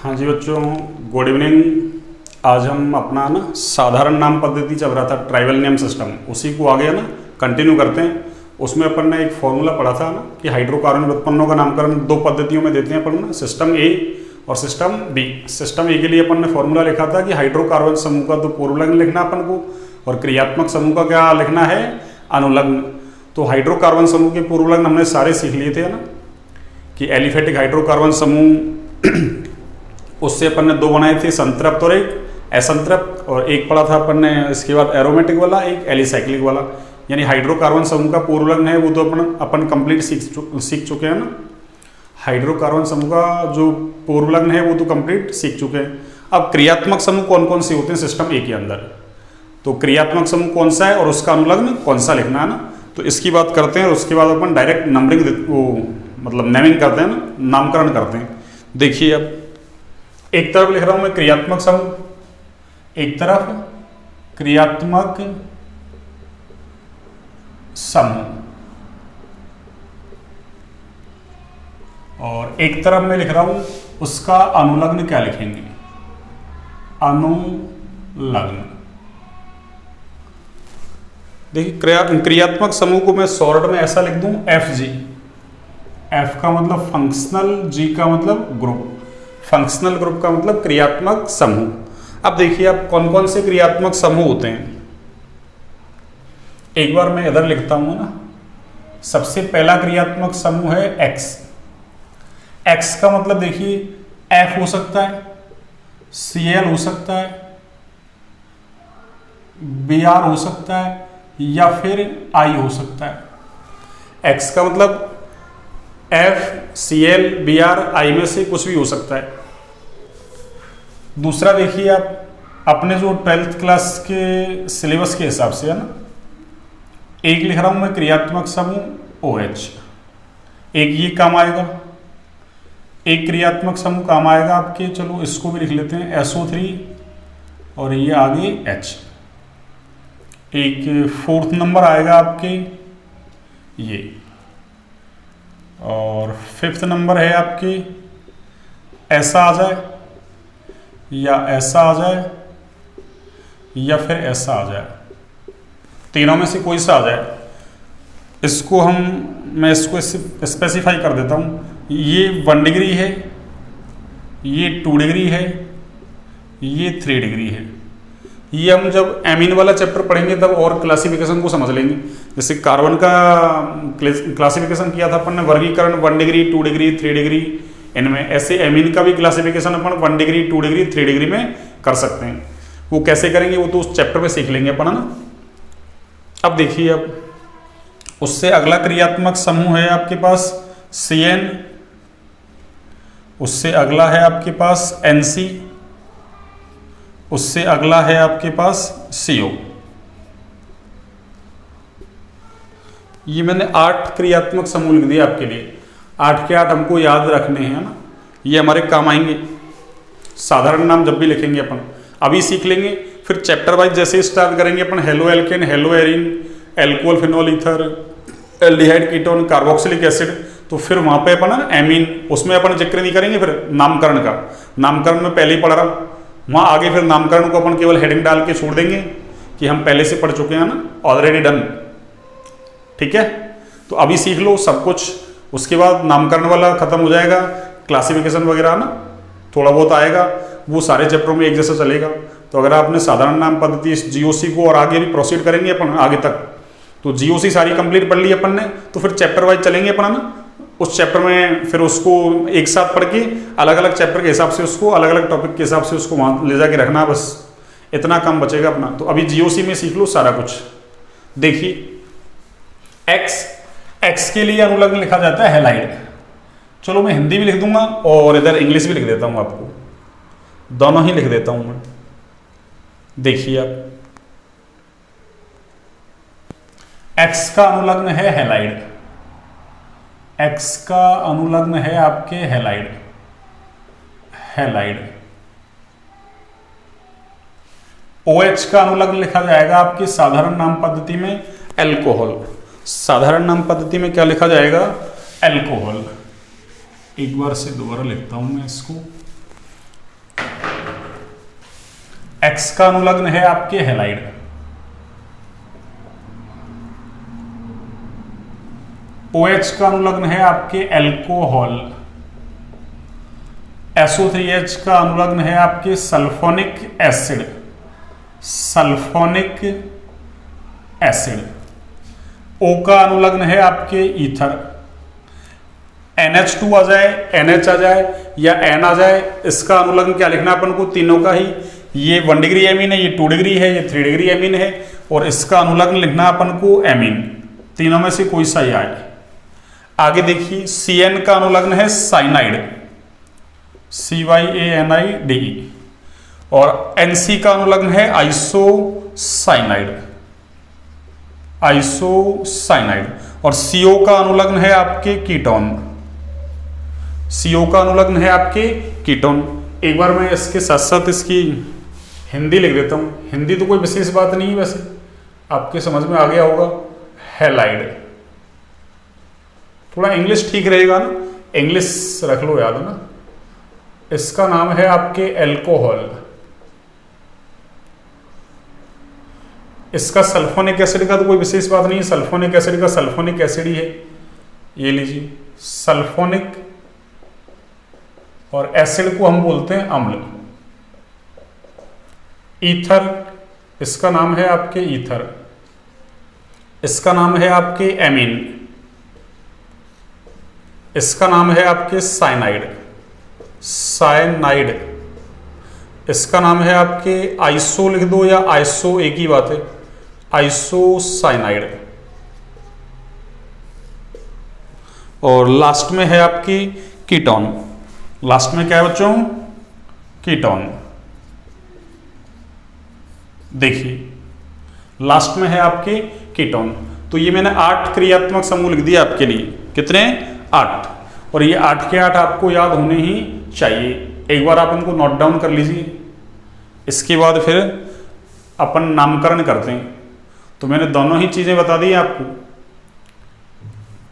हाँ जी बच्चों, good evening. आज हम अपना ना साधारण नाम पद्धति चल रहा था, ट्राइबल नेम सिस्टम, उसी को आगे ना कंटिन्यू करते हैं। उसमें अपन ने एक फॉर्मूला पढ़ा था ना कि हाइड्रोकार्बन व्युत्पन्नों का नामकरण दो पद्धतियों में देते हैं अपन ना, सिस्टम ए और सिस्टम बी। सिस्टम ए के लिए अपन ने फॉर्मूला लिखा था कि हाइड्रोकार्बन समूह का तो पूर्वलग्न लिखना अपन को, और क्रियात्मक समूह का क्या लिखना है, अनुलग्न। तो हाइड्रोकार्बन समूह के पूर्वलग्न हमने सारे सीख लिए थे ना, कि एलिफेटिक हाइड्रोकार्बन समूह उससे अपन ने दो बनाए थे, संतृप्त और एक असंतृप्त, और एक पढ़ा था अपन ने इसके बाद एरोमेटिक वाला, एक एलिसाइक्लिक वाला। यानी हाइड्रोकार्बन समूह का पूर्वलग्न है वो तो अपन कंप्लीट सीख चुके हैं ना। हाइड्रोकार्बन समूह का जो पूर्वलग्न है वो तो कंप्लीट सीख चुके हैं। अब क्रियात्मक समूह कौन कौन से होते हैं सिस्टम ए के अंदर, तो क्रियात्मक समूह कौन सा है और उसका अनुलग्न कौन सा लिखना है ना, तो इसकी बात करते हैं। उसके बाद अपन डायरेक्ट नंबरिंग वो मतलब नेमिंग करते हैं ना, नामकरण करते हैं। देखिए अब एक तरफ लिख रहा हूं मैं क्रियात्मक समूह, एक तरफ क्रियात्मक समूह, और एक तरफ मैं लिख रहा हूं उसका अनुलग्न क्या लिखेंगे, अनुलग्न। देखिए क्रियात्मक समूह को मैं शॉर्ट में ऐसा लिख दूं एफ जी। एफ का मतलब फंक्शनल, जी का मतलब ग्रुप। फंक्शनल ग्रुप का मतलब क्रियात्मक समूह। अब देखिए आप कौन कौन से क्रियात्मक समूह होते हैं, एक बार मैं इधर लिखता हूं ना। सबसे पहला क्रियात्मक समूह है एक्स। एक्स का मतलब देखिए एफ हो सकता है, सीएल हो सकता है, बीआर हो सकता है, या फिर आई हो सकता है। एक्स का मतलब एफ, सीएल, बीआर, आई में से कुछ भी हो सकता है। दूसरा देखिए आप अपने जो 12th क्लास के सिलेबस के हिसाब से है ना, एक लिख रहा हूं मैं क्रियात्मक समूह OH, एक ये काम आएगा। एक क्रियात्मक समूह काम आएगा आपके, चलो इसको भी लिख लेते हैं SO3, और ये आगे H। एक फोर्थ नंबर आएगा आपके ये, और फिफ्थ नंबर है आपके ऐसा आ जाए, या ऐसा आ जाए, या फिर ऐसा आ जाए, तीनों में से कोई सा आ जाए। इसको मैं इसको स्पेसिफाई कर देता हूँ। ये 1 डिग्री है, ये 2 डिग्री है, ये 3 डिग्री है। ये हम जब एमीन वाला चैप्टर पढ़ेंगे तब और क्लासिफिकेशन को समझ लेंगे। जैसे कार्बन का क्लासिफिकेशन किया था अपन ने, वर्गीकरण 1 डिग्री, 2 डिग्री, 3 डिग्री, इनमें ऐसे एमीन का भी क्लासिफिकेशन अपन 1 डिग्री, 2 डिग्री, 3 डिग्री में कर सकते हैं। वो कैसे करेंगे वो तो उस चैप्टर में सीख लेंगे अपन, है ना। अब देखिए अब उससे अगला क्रियात्मक समूह है आपके पास CN, उससे अगला है आपके पास NC, उससे अगला है आपके पास CO। ये मैंने 8 क्रियात्मक समूह लिख दिए आपके लिए। 8 के 8 हमको याद रखने हैं ना, ये हमारे काम आएंगे। साधारण नाम जब भी लिखेंगे अपन अभी सीख लेंगे, फिर चैप्टर वाइज जैसे स्टार्ट करेंगे अपन, halo alkane, halo arene, alcohol, phenol ether, aldehyde, ketone, carboxylic acid, तो फिर वहां पे अपन ना एमीन, उसमें अपन जिक्र नहीं करेंगे। फिर नामकरण का, नामकरण में पहले ही पढ़ रहा हूं, वहां आगे फिर नामकरण को अपन केवल हेडिंग डाल के छोड़ देंगे कि हम पहले से पढ़ चुके हैं ना, ऑलरेडी डन। ठीक है, तो अभी सीख लो सब कुछ, उसके बाद नामकरण वाला खत्म हो जाएगा। क्लासिफिकेशन वगैरह ना थोड़ा बहुत आएगा, वो सारे चैप्टरों में एक जैसा चलेगा। तो अगर आपने साधारण नाम पद्धति GOC को, और आगे भी प्रोसीड करेंगे अपन आगे तक, तो GOC सारी कंप्लीट पढ़ ली अपन ने, तो फिर चैप्टर वाइज चलेंगे अपन ना। उस चैप्टर में फिर उसको एक साथ पढ़ के अलग अलग चैप्टर के हिसाब से उसको, अलग अलग टॉपिक के हिसाब से उसको वहां ले जाके रखना, बस इतना काम बचेगा अपना। तो अभी GOC में सीख लो सारा कुछ। देखिए एक्स के लिए अनुलग्न लिखा जाता है हैलाइड। चलो मैं हिंदी भी लिख दूंगा और इधर इंग्लिश भी लिख देता हूं, आपको दोनों ही लिख देता हूं मैं। देखिए आप एक्स का अनुलग्न है हैलाइड, एक्स का अनुलग्न है आपके हैलाइड, हैलाइड। OH का अनुलग्न लिखा जाएगा आपकी साधारण नाम पद्धति में एल्कोहल। साधारण नाम पद्धति में क्या लिखा जाएगा, एल्कोहल। एक बार से दोबारा लिखता हूं मैं इसको। एक्स का अनुलग्न है आपके हैलाइड, OH का अनुलग्न है आपके एल्कोहल, SO3H का अनुलग्न है आपके sulphonic acid, sulphonic acid, O का अनुलग्न है आपके ईथर, NH2 आ जाए, NH आ जाए या N आ जाए, इसका अनुलग्न क्या लिखना अपन को, तीनों का ही, ये 1 डिग्री एमीन है, ये 2 डिग्री है, ये 3 डिग्री एमीन है, और इसका अनुलग्न लिखना अपन को एमीन, तीनों में से कोई सा ही आए। आगे देखिए CN का अनुलग्न है साइनाइड, CYANIDE, और NC का अनुलग्न है आइसोसाइनाइड, आइसोसाइनाइड, और CO का अनुलग्न है आपके कीटोन, CO का अनुलग्न है आपके कीटोन। एक बार मैं इसके साथ साथ इसकी हिंदी लिख देता हूं, हिंदी तो कोई विशेष बात नहीं है, वैसे आपके समझ में आ गया होगा, हैलाइड। थोड़ा इंग्लिश ठीक रहेगा ना, इंग्लिश रख लो याद ना। इसका नाम है आपके एल्कोहल, इसका सल्फोनिक एसिड का तो कोई विशेष बात नहीं है, सल्फोनिक एसिड का सल्फोनिक एसिड ही है, ये लीजिए सल्फोनिक, और एसिड को हम बोलते हैं अम्ल। ईथर, इसका नाम है आपके ईथर, इसका नाम है आपके एमीन, इसका नाम है आपके साइनाइड, साइनाइड, इसका नाम है आपके आइसो लिख दो या आइसो, एक ही बात है, आइसोसाइनाइड, और लास्ट में है आपकी कीटोन। लास्ट में क्या है बच्चों, कीटोन। देखिए लास्ट में है आपके कीटोन। तो ये मैंने 8 क्रियात्मक समूह लिख दिया आपके लिए, कितने, 8, और ये 8 के 8 आपको याद होने ही चाहिए। एक बार आप इनको नोट डाउन कर लीजिए, इसके बाद फिर अपन नामकरण करते हैं। तो मैंने दोनों ही चीजें बता दी आपको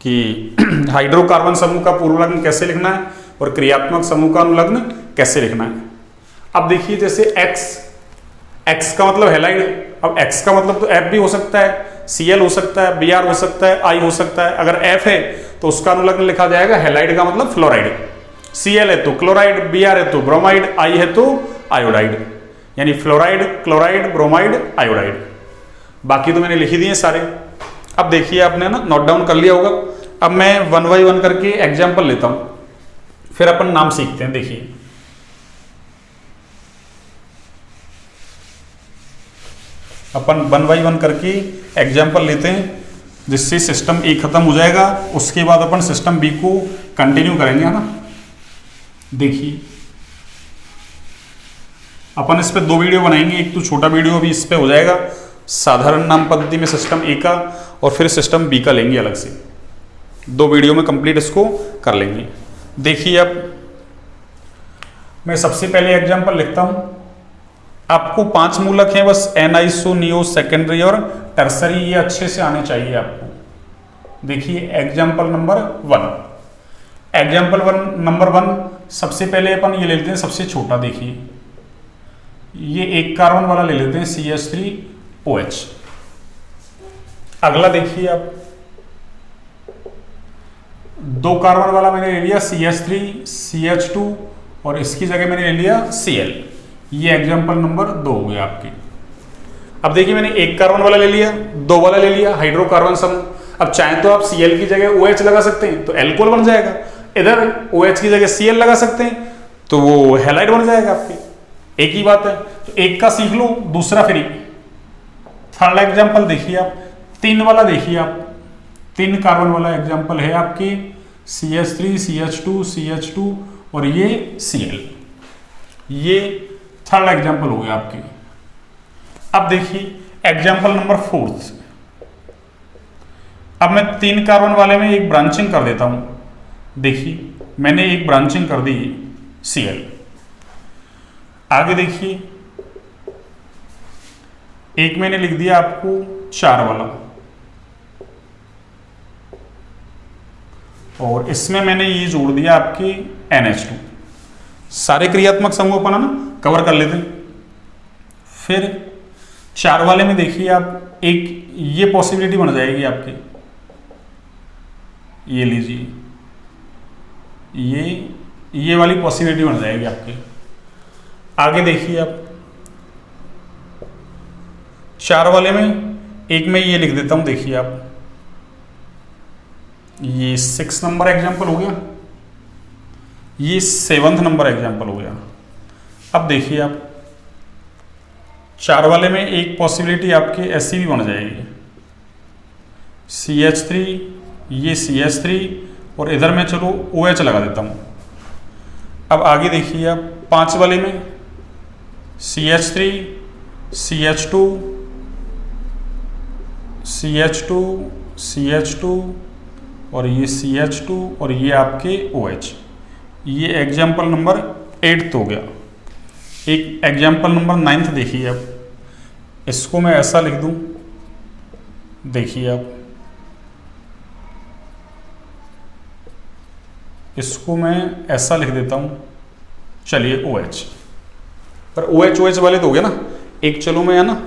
कि हाइड्रोकार्बन समूह का पूर्वलग्न कैसे लिखना है और क्रियात्मक समूह का अनुलग्न कैसे लिखना है। अब देखिए जैसे X का मतलब हैलाइड, अब X का मतलब तो F भी हो सकता है, Cl हो सकता है, Br हो सकता है, I हो सकता है। अगर F है तो उसका अनुलग्न लिखा जाएगा हैलाइड का मतलब फ्लोराइड, Cl है तो क्लोराइड, Br है तो ब्रोमाइड, I है तो आयोडाइड, यानी फ्लोराइड, क्लोराइड, ब्रोमाइड, आयोडाइड। बाकी तो मैंने लिखी दिए सारे। अब देखिए आपने ना नोट डाउन कर लिया होगा। अब मैं 1 बाय 1 करके एग्जाम्पल लेता हूं, फिर अपन नाम सीखते हैं। देखिए अपन 1 बाय 1 करके एग्जाम्पल लेते हैं, जिससे सिस्टम ए खत्म हो जाएगा। उसके बाद अपन सिस्टम बी को कंटिन्यू करेंगे, है ना। देखिए अपन इस पे 2 वीडियो बनाएंगे, एक तो छोटा वीडियो अभी इस पे हो जाएगा साधारण नाम पद्धति में सिस्टम ए का, और फिर सिस्टम बी का लेंगे अलग से। 2 वीडियो में कंप्लीट इसको कर लेंगे। देखिए अब मैं सबसे पहले एग्जाम्पल लिखता हूं। आपको 5 मूलक हैं बस, एनाइसो, नियो, सेकेंडरी और टर्सरी, ये अच्छे से आने चाहिए आपको। देखिए एग्जाम्पल नंबर 1, एग्जाम्पल नंबर 1 सबसे पहले अपन ये ले लेते हैं सबसे छोटा। देखिए ये 1 कार्बन वाला ले लेते हैं, CH3OH। अगला देखिए आप 2 कार्बन वाला मैंने ले लिया CH3CH2, और इसकी जगह मैंने ले लिया Cl। ये एग्जाम्पल नंबर 2 हो गया आपके। अब देखिए मैंने 1 कार्बन वाला ले लिया, 2 वाला ले लिया, हाइड्रोकार्बन समूह। अब चाहे तो आप Cl की जगह OH लगा सकते हैं तो एल्कोहल बन जाएगा, इधर OH की जगह Cl लगा सकते हैं तो वो हैलाइड बन जाएगा आपके, एक ही बात है। तो एक का सीख लो, दूसरा फ्री। थर्ड एग्जाम्पल देखिए आप, 3 वाला देखिए आप, 3 कार्बन वाला एग्जाम्पल है आपके CH3CH2 CH2 और ये Cl। ये थर्ड एग्जाम्पल हो गया आपके। अब देखिए एग्जाम्पल नंबर 4। अब मैं 3 कार्बन वाले में एक ब्रांचिंग कर देता हूं। देखिए मैंने एक ब्रांचिंग कर दी Cl। आगे देखिए एक मैंने लिख दिया आपको 4 वाला, और इसमें मैंने ये जोड़ दिया आपकी NH2। सारे क्रियात्मक समूह अपन ना कवर कर लेते हैं। फिर 4 वाले में देखिए आप, एक ये पॉसिबिलिटी बन जाएगी आपकी, ये लीजिए, ये वाली पॉसिबिलिटी बन जाएगी आपकी। आगे देखिए आप 4 वाले में एक में ये लिख देता हूं, देखिए आप, ये 6 नंबर एग्जाम्पल हो गया, ये 7th नंबर एग्जाम्पल हो गया। अब देखिए आप 4 वाले में एक पॉसिबिलिटी आपकी ऐसी भी बन जाएगी, CH3, ये CH3 और इधर मैं चलो OH लगा देता हूं। अब आगे देखिए आप 5 वाले में CH3, CH2, CH2, CH2 और ये CH2 और ये आपके OH। ये एग्जाम्पल नंबर 8 हो गया। एक एग्जाम्पल नंबर 9 देखिए आप, इसको मैं ऐसा लिख दूं, देखिए आप, इसको मैं ऐसा लिख देता हूं, चलिए OH, पर OH वाले तो हो गया ना। एक चलो मैं है ना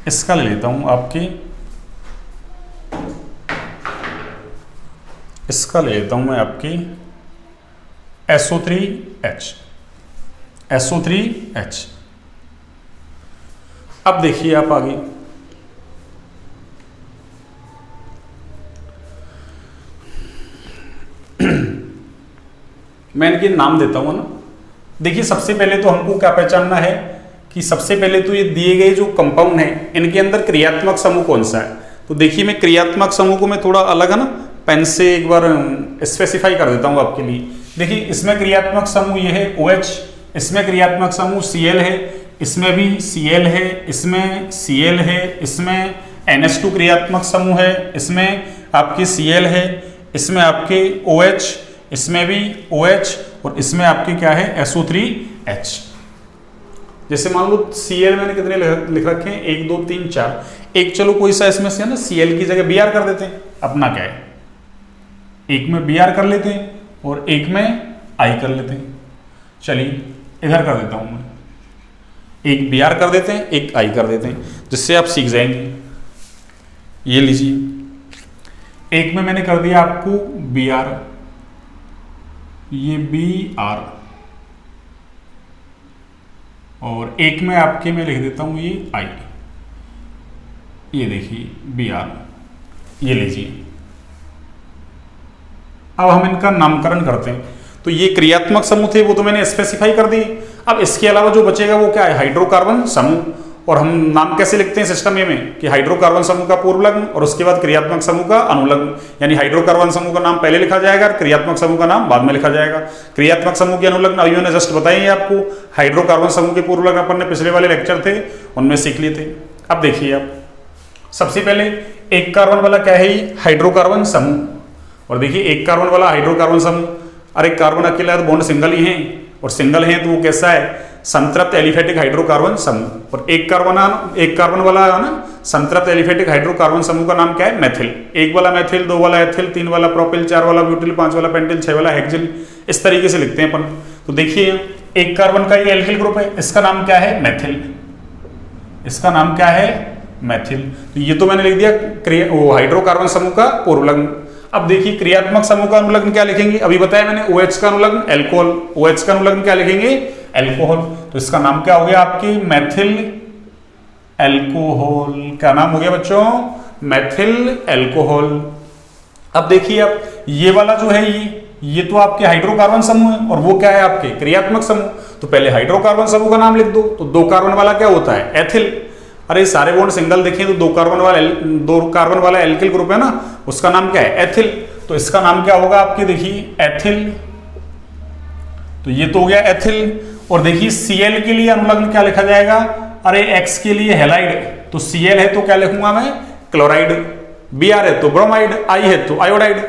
इसका ले लेता हूं आपकी, इसका ले लेता हूं मैं आपकी SO3H, SO3H। अब देखिए आप आगे, मैं इनके नाम देता हूं ना। देखिए सबसे पहले तो हमको क्या पहचानना है कि सबसे पहले तो ये दिए गए जो कंपाउंड है इनके अंदर क्रियात्मक समूह कौन सा है। तो देखिए मैं क्रियात्मक समूह को मैं थोड़ा अलग है ना पेन से एक बार स्पेसिफाई कर देता हूं आपके लिए। देखिए इसमें क्रियात्मक समूह ये है OH, इसमें क्रियात्मक समूह Cl है, इसमें भी Cl है, इसमें Cl है, इसमें NH2 क्रियात्मक समूह है, इसमें आपके Cl है, इसमें आपके OH, इसमें भी OH और इसमें आपके क्या है SO3H। जैसे मान लो Cl मैंने कितने लिख रखे हैं, 1 2 3 4, एक चलो कोई सा इसमें से है ना Cl की जगह Br कर देते हैं, अपना क्या है, एक में Br कर लेते हैं और एक में I कर लेते हैं। चलिए इधर कर देता हूं मैं, एक Br कर देते हैं, एक I कर देते हैं, जिससे आप सीख जाएंगे। ये लीजिए, एक में मैंने कर दिया आपको Br, ये Br, और एक में आपके मैं लिख देता हूं ये I, ये देखिए Br, ये लीजिए। अब हम इनका नामकरण करते हैं। तो ये क्रियात्मक समूह थे, वो तो मैंने स्पेसिफाई कर दी। अब इसके अलावा जो बचेगा वो क्या है, हाइड्रोकार्बन समूह। और हम नाम कैसे लिखते हैं सिस्टम ए में कि हाइड्रोकार्बन समूह का पूर्व लग्न और उसके बाद क्रियात्मक समूह का अनुलग्न, यानी हाइड्रोकार्बन समूह का नाम पहले लिखा जाएगा, क्रियात्मक समूह का नाम बाद में लिखा जाएगा। क्रियात्मक समूह के अनुलग्न अभी मैंने जस्ट बताई है आपको, हाइड्रोकार्बन समूह के पूर्व लग्न अपन ने पिछले वाले लेक्चर थे उनमें सीख लिए थे। अब देखिए आप, सबसे पहले एक कार्बन वाला क्या है, हाइड्रोकार्बन समूह। और देखिए एक कार्बन वाला हाइड्रोकार्बन समूह, अरे कार्बन अकेला तो बॉन्ड सिंगल ही है, और सिंगल है तो वो कैसा है, संतृप्त एलिफेटिक हाइड्रोकार्बन समूह। और एक कार्बन वाला है ना संतृप्त एलिफेटिक हाइड्रोकार्बन समूह का नाम क्या है, मेथिल। एक वाला मेथिल, 2 वाला एथिल, 3 वाला प्रोपिल, 4 वाला ब्यूटिल, 5 वाला पेंटिल, 6 वाला हेक्सिल, इस तरीके से लिखते हैं अपन। तो देखिए एक कार्बन का ये एल्किल ग्रुप है, इसका नाम क्या है, मेथिल, इसका नाम क्या है, मेथिल। तो ये तो मैंने लिख दिया हाइड्रोकार्बन समूह का पूर्व लग्न। अब देखिए क्रियात्मक समूह का अनुलग्न क्या लिखेंगे, अभी बताया मैंने, OH का अनुलग्न एल्कोहल, OH का अनुलग्न क्या लिखेंगे, एल्कोहल। तो इसका नाम क्या हो गया आपकी, मेथिल एल्कोहल। क्या नाम हो गया बच्चों, मेथिल एल्कोहल। अब देखिए आप ये वाला जो है ये तो आपके हाइड्रोकार्बन समूह है, और वो क्या है आपके क्रियात्मक समूह। तो पहले हाइड्रोकार्बन समूह का नाम लिख दो। तो 2 कार्बन वाला क्या होता है, एथिल। अरे सारे बॉन्ड सिंगल देखें तो 2 कार्बन वाला एल्किल ग्रुप है ना, उसका नाम क्या है, एथिल। तो इसका नाम क्या होगा आपके, देखिए एथिल। तो ये तो हो गया एथिल। और देखिए Cl के लिए अनुलग्न क्या लिखा जाएगा, अरे X के लिए हैलाइड, तो Cl है तो क्या लिखूंगा मैं, क्लोराइड। Br है तो ब्रोमाइड, I है तो आयोडाइड।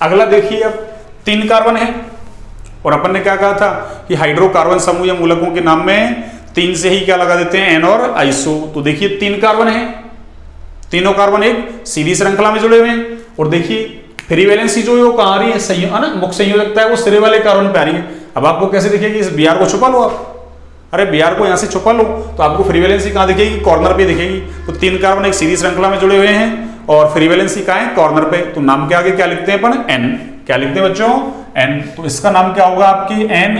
अगला देखिए अब 3 कार्बन है, और अपन ने क्या कहा था कि हाइड्रोकार्बन समूह या मूलकों के नाम में 3 से ही क्या लगा देते हैं, एन और आइसो। तो देखिए 3 कार्बन है, तीनों कार्बन एक सीधी श्रृंखला में जुड़े हुए हैं। और देखिए फ्री वैलेंसी जो है वो कहाँ आ रही है, ना मुख्य संयोजकता है वो सिरे वाले कार्बन पे आ रही है। अब आपको कैसे दिखेगी, इस Br को छुपा लो आप, अरे Br को यहाँ से छुपा लो तो आपको फ्री वैलेंसी कहाँ दिखेगी, कॉर्नर पे दिखेगी। तो 3 कार्बन एक सीधी श्रृंखला में जुड़े हुए हैं और फ्री वैलेंसी कहाँ है, कॉर्नर पे। तो नाम के आगे क्या लिखते हैं अपन, N। क्या लिखते हैं बच्चों, N। तो इसका नाम क्या होगा आपकी N,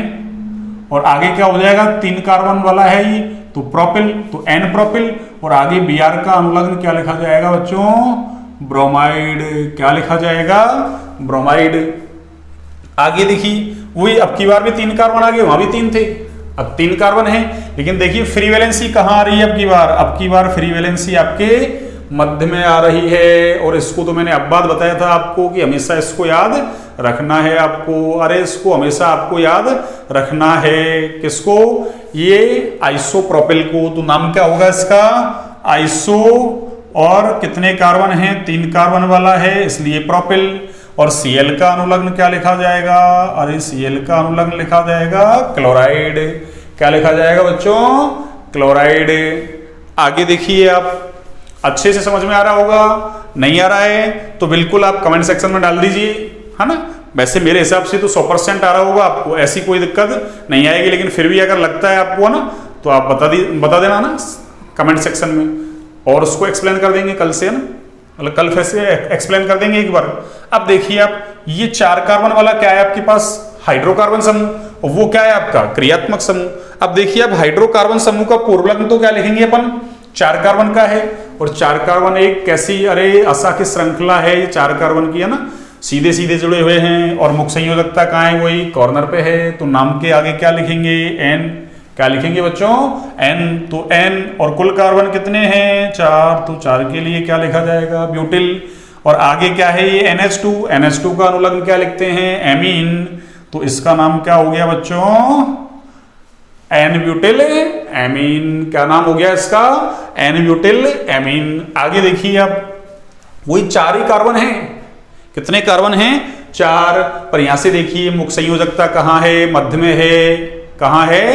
और आगे क्या हो जाएगा, 3 कार्बन वाला है ये तो प्रोपिल, तो N प्रोपिल। और आगे Br का अनुलग्न क्या लिखा जाएगा बच्चों, ब्रोमाइड। क्या लिखा जाएगा, ब्रोमाइड। आगे देखिए वही अब की बार भी 3 कार्बन आ गए, वहां भी 3 थे, अब 3 कार्बन है। लेकिन देखिए फ्री वैलेंसी कहाँ आ रही है अब की बार फ्री वैलेंसी आपके मध्य में आ रही है। और इसको तो मैंने अब बात बताया था आपको कि हमेशा इसको याद रखना है आपको। अरे इसको हमेशा आपको याद रखना है, किसको, ये आइसोप्रोपिल को। तो नाम क्या होगा इसका, आइसो। और कितने कार्बन हैं, 3 कार्बन वाला है इसलिए प्रोपिल। और Cl का अनुलग्न क्या लिखा जाएगा, अरे Cl का अनुलग्न लिखा जाएगा क्लोराइड। क्या लिखा जाएगा बच्चों, क्लोराइड। आगे देखिए आप, अच्छे से समझ में आ रहा होगा, नहीं आ रहा है तो बिल्कुल आप कमेंट सेक्शन में डाल दीजिए, है ना। वैसे मेरे हिसाब से तो 100% आ रहा होगा आपको, ऐसी कोई दिक्कत नहीं आएगी। लेकिन फिर भी अगर लगता है आपको ना तो आप बता देना ना कमेंट सेक्शन में, और उसको एक्सप्लेन कर देंगे कल से, है ना, मतलब कल फिर से एक्सप्लेन कर देंगे एक बार। अब देखिए आप, ये 4 कार्बन वाला क्या है आपके पास, हाइड्रोकार्बन समूह, और वो क्या है आपका क्रियात्मक समूह। अब देखिए आप हाइड्रोकार्बन समूह का पूर्वलग्न तो क्या लिखेंगे अपन, 4 कार्बन का है। और 4 कार्बन एक कैसी, अरे अशाखित श्रृंखला है ये 4 कार्बन की, है ना, सीधे सीधे जुड़े हुए हैं। और मुख्य संयोजकता कहाँ है, वही कॉर्नर पे है। तो नाम के आगे क्या लिखेंगे, N। क्या लिखेंगे बच्चों, N। तो N, और कुल कार्बन कितने हैं, 4। तो 4 के लिए क्या लिखा जाएगा, ब्यूटिल। और आगे क्या है ये NH2। NH2 का अनुलग्न क्या लिखते हैं, एमीन। तो इसका नाम क्या हो गया बच्चों, N ब्यूटिल एमीन। क्या नाम हो गया इसका, N ब्यूटिल एमीन। आगे देखिए आप, वही 4 ही कार्बन है। कितने कार्बन हैं, 4। पर यहां से देखिए मुख्य संयोजकता कहाँ है, मध्य में है। कहाँ है,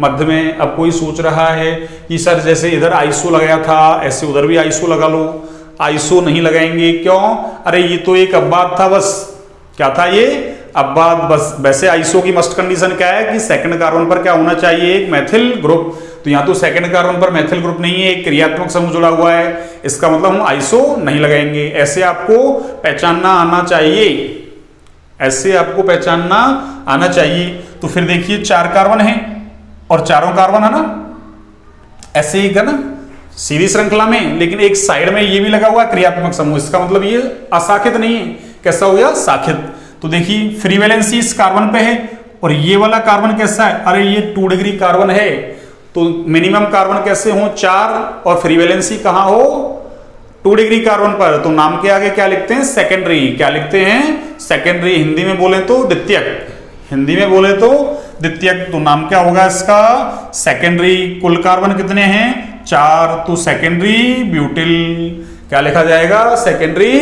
मध्य में। अब कोई सोच रहा है कि सर जैसे इधर आइसो लगाया था ऐसे उधर भी आइसो लगा लो। आइसो नहीं लगाएंगे, क्यों, अरे ये तो एक अपवाद था बस। क्या था ये, अपवाद बस। वैसे आइसो की मस्ट कंडीशन क्या है कि सेकंड कार्बन पर क्या होना चाहिए, एक मैथिल ग्रुप। तो यहाँ तो सेकंड कार्बन पर मैथिल ग्रुप नहीं है, एक क्रियात्मक समूह जुड़ा हुआ है। इसका मतलब हम आइसो नहीं लगाएंगे। ऐसे आपको पहचानना आना चाहिए, ऐसे आपको पहचानना आना चाहिए। तो फिर देखिए 4 कार्बन है और चारों कार्बन है ना, ऐसे ही है ना, सीधी श्रृंखला में। लेकिन एक साइड में ये भी लगा हुआ है क्रियात्मक समूह, इसका मतलब ये अशाखित नहीं है। कैसा हो गया, शाखित। तो देखिए फ्री वैलेंसी इस कार्बन पे है, और ये वाला कार्बन कैसा है, अरे ये 2 डिग्री कार्बन है। तो मिनिमम कार्बन कैसे हो, 4, और फ्री वैलेंसी कहाँ हो, 2 डिग्री कार्बन पर। तो नाम के आगे क्या लिखते हैं, सेकेंडरी। क्या लिखते हैं, सेकेंडरी। हिंदी में बोले तो द्वितीयक, हिंदी में बोले तो द्वितीयक। तो नाम क्या होगा इसका, सेकेंडरी। कुल कार्बन कितने हैं, 4। तो सेकेंडरी ब्यूटिल। क्या लिखा जाएगा, सेकेंडरी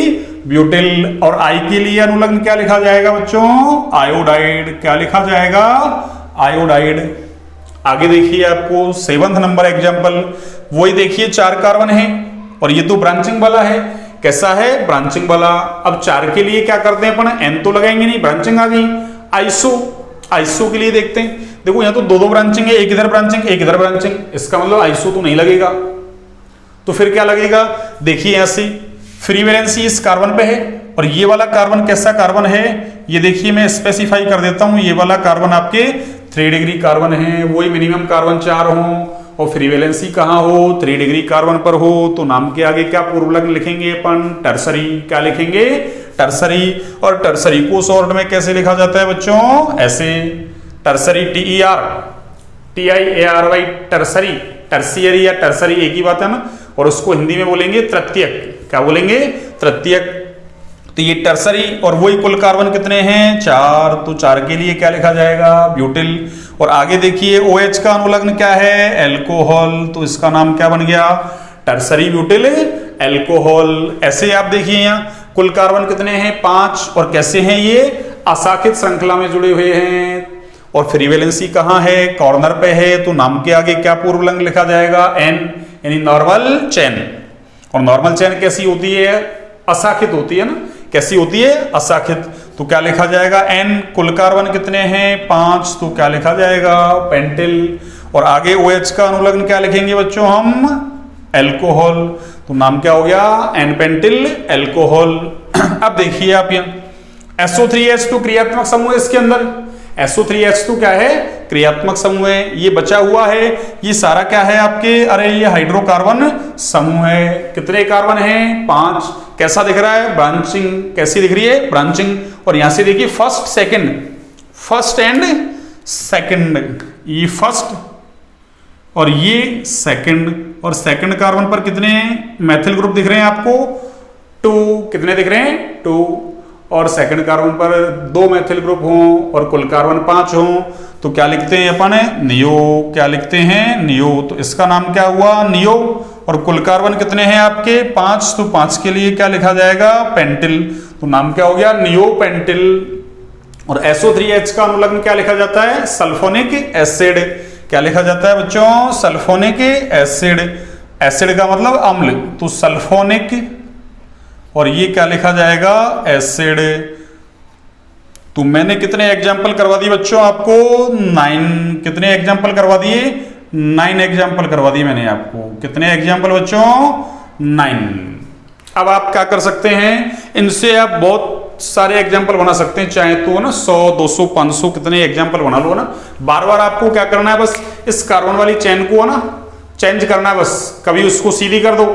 ब्यूटिल। और आई के लिए अनुलग्न क्या लिखा जाएगा बच्चों, आयोडाइड। क्या लिखा जाएगा, आयोडाइड। आगे देखिए आपको 7th नंबर एग्जाम्पल, वही देखिए 4 कार्बन है और ये तो ब्रांचिंग वाला है। कैसा है, ब्रांचिंग वाला। अब 4 के लिए क्या करते हैं अपन, N तो लगाएंगे नहीं, ब्रांचिंग आ गई। आइसो, आइसो के लिए देखते हैं। देखो यहाँ तो 2 ब्रांचिंग है, एक इधर ब्रांचिंग एक इधर ब्रांचिंग। इसका मतलब आइसो तो नहीं लगेगा। तो फिर क्या लगेगा, देखिए यहां से फ्री वैलेंसी इस कार्बन पे है, और ये वाला कार्बन कैसा कार्बन है, ये देखिए मैं स्पेसिफाई कर देता हूं। ये वाला कार्बन आपके 3 डिग्री कार्बन है। वही मिनिमम कार्बन 4 हो और फ्री वैलेंसी कहाँ हो, 3 डिग्री कार्बन पर हो। तो नाम के आगे क्या पूर्वलग्न लिखेंगे अपन, टर्सरी। क्या लिखेंगे, टर्सरी। और टर्सरी को शॉर्ट में कैसे लिखा जाता है बच्चों, ऐसे, टर्सरी, TER, टर्सरी। टर्सियरी या टर्सरी एक ही बात है ना। और उसको हिंदी में बोलेंगे तृतीयक। क्या बोलेंगे, तृतीयक। तो ये टर्सरी। और वही कुल कार्बन कितने हैं, 4। तो 4 के लिए क्या लिखा जाएगा, ब्यूटिल। और आगे देखिए OH का अनुलग्न क्या है, एल्कोहल। तो इसका नाम क्या बन गया, टर्सरी ब्यूटिल एल्कोहल। ऐसे आप देखिए यहाँ कुल कार्बन कितने हैं, 5। और कैसे हैं ये, अशाखित श्रृंखला में जुड़े हुए हैं। और फ्री वैलेंसी कहाँ है, कॉर्नर पे है। तो नाम के आगे क्या पूर्वलग्न लिखा जाएगा, N, यानी नॉर्मल चेन। और नॉर्मल चेन कैसी होती है, अशाखित होती है ना। कैसी होती है, अशाखित। तो क्या लिखा जाएगा, N। कुल कार्बन कितने हैं, 5। तो क्या लिखा जाएगा, पेंटिल। और आगे OH का अनुलग्न क्या लिखेंगे बच्चों हम, एल्कोहल। तो नाम क्या हो गया, N-पेंटिल एल्कोहल। अब देखिए आप यहाँ SO3H2 क्रियात्मक समूह है इसके अंदर। SO3H2 क्या है, क्रियात्मक समूह है। ये बचा हुआ है, ये सारा क्या है आपके, अरे ये हाइड्रोकार्बन समूह है। कितने कार्बन है, 5। कैसा दिख रहा है, ब्रांचिंग कैसी दिख रही है, ब्रांचिंग। और यहां से देखिए first second, first and second, ये फर्स्ट और ये सेकंड। और सेकंड कार्बन पर कितने मैथिल ग्रुप दिख रहे हैं आपको, 2। कितने दिख रहे हैं, 2। और सेकंड कार्बन पर 2 मैथिल ग्रुप हों और कुल कार्बन 5 हों तो क्या लिखते हैं अपन, नियो। क्या लिखते हैं, नियो। तो इसका नाम क्या हुआ, नियो। और कुल कार्बन कितने हैं आपके, 5। तो 5 के लिए क्या लिखा जाएगा, पेंटिल। तो नाम क्या हो गया, नियो पेंटिल। और SO3H का अनुलग्न क्या लिखा जाता है, सल्फोनिक एसिड। क्या लिखा जाता है बच्चों, सल्फोनिक एसिड। एसिड का मतलब अम्ल, तो सल्फोनिक। और ये क्या लिखा जाएगा, एसिड। तो मैंने कितने एग्जाम्पल करवा दिए बच्चों आपको, 9। कितने एग्जाम्पल करवा दिए, 9 एग्जाम्पल करवा दिए मैंने आपको। कितने एग्जाम्पल बच्चों, 9। अब आप क्या कर सकते हैं, इनसे आप बहुत सारे एग्जाम्पल बना सकते हैं, चाहे तो ना 100, 200, 500 कितने एग्जाम्पल बना लो ना। बार बार आपको क्या करना है, बस इस कार्बन वाली चेन को ना चेंज करना है। बस कभी उसको सीधी कर दो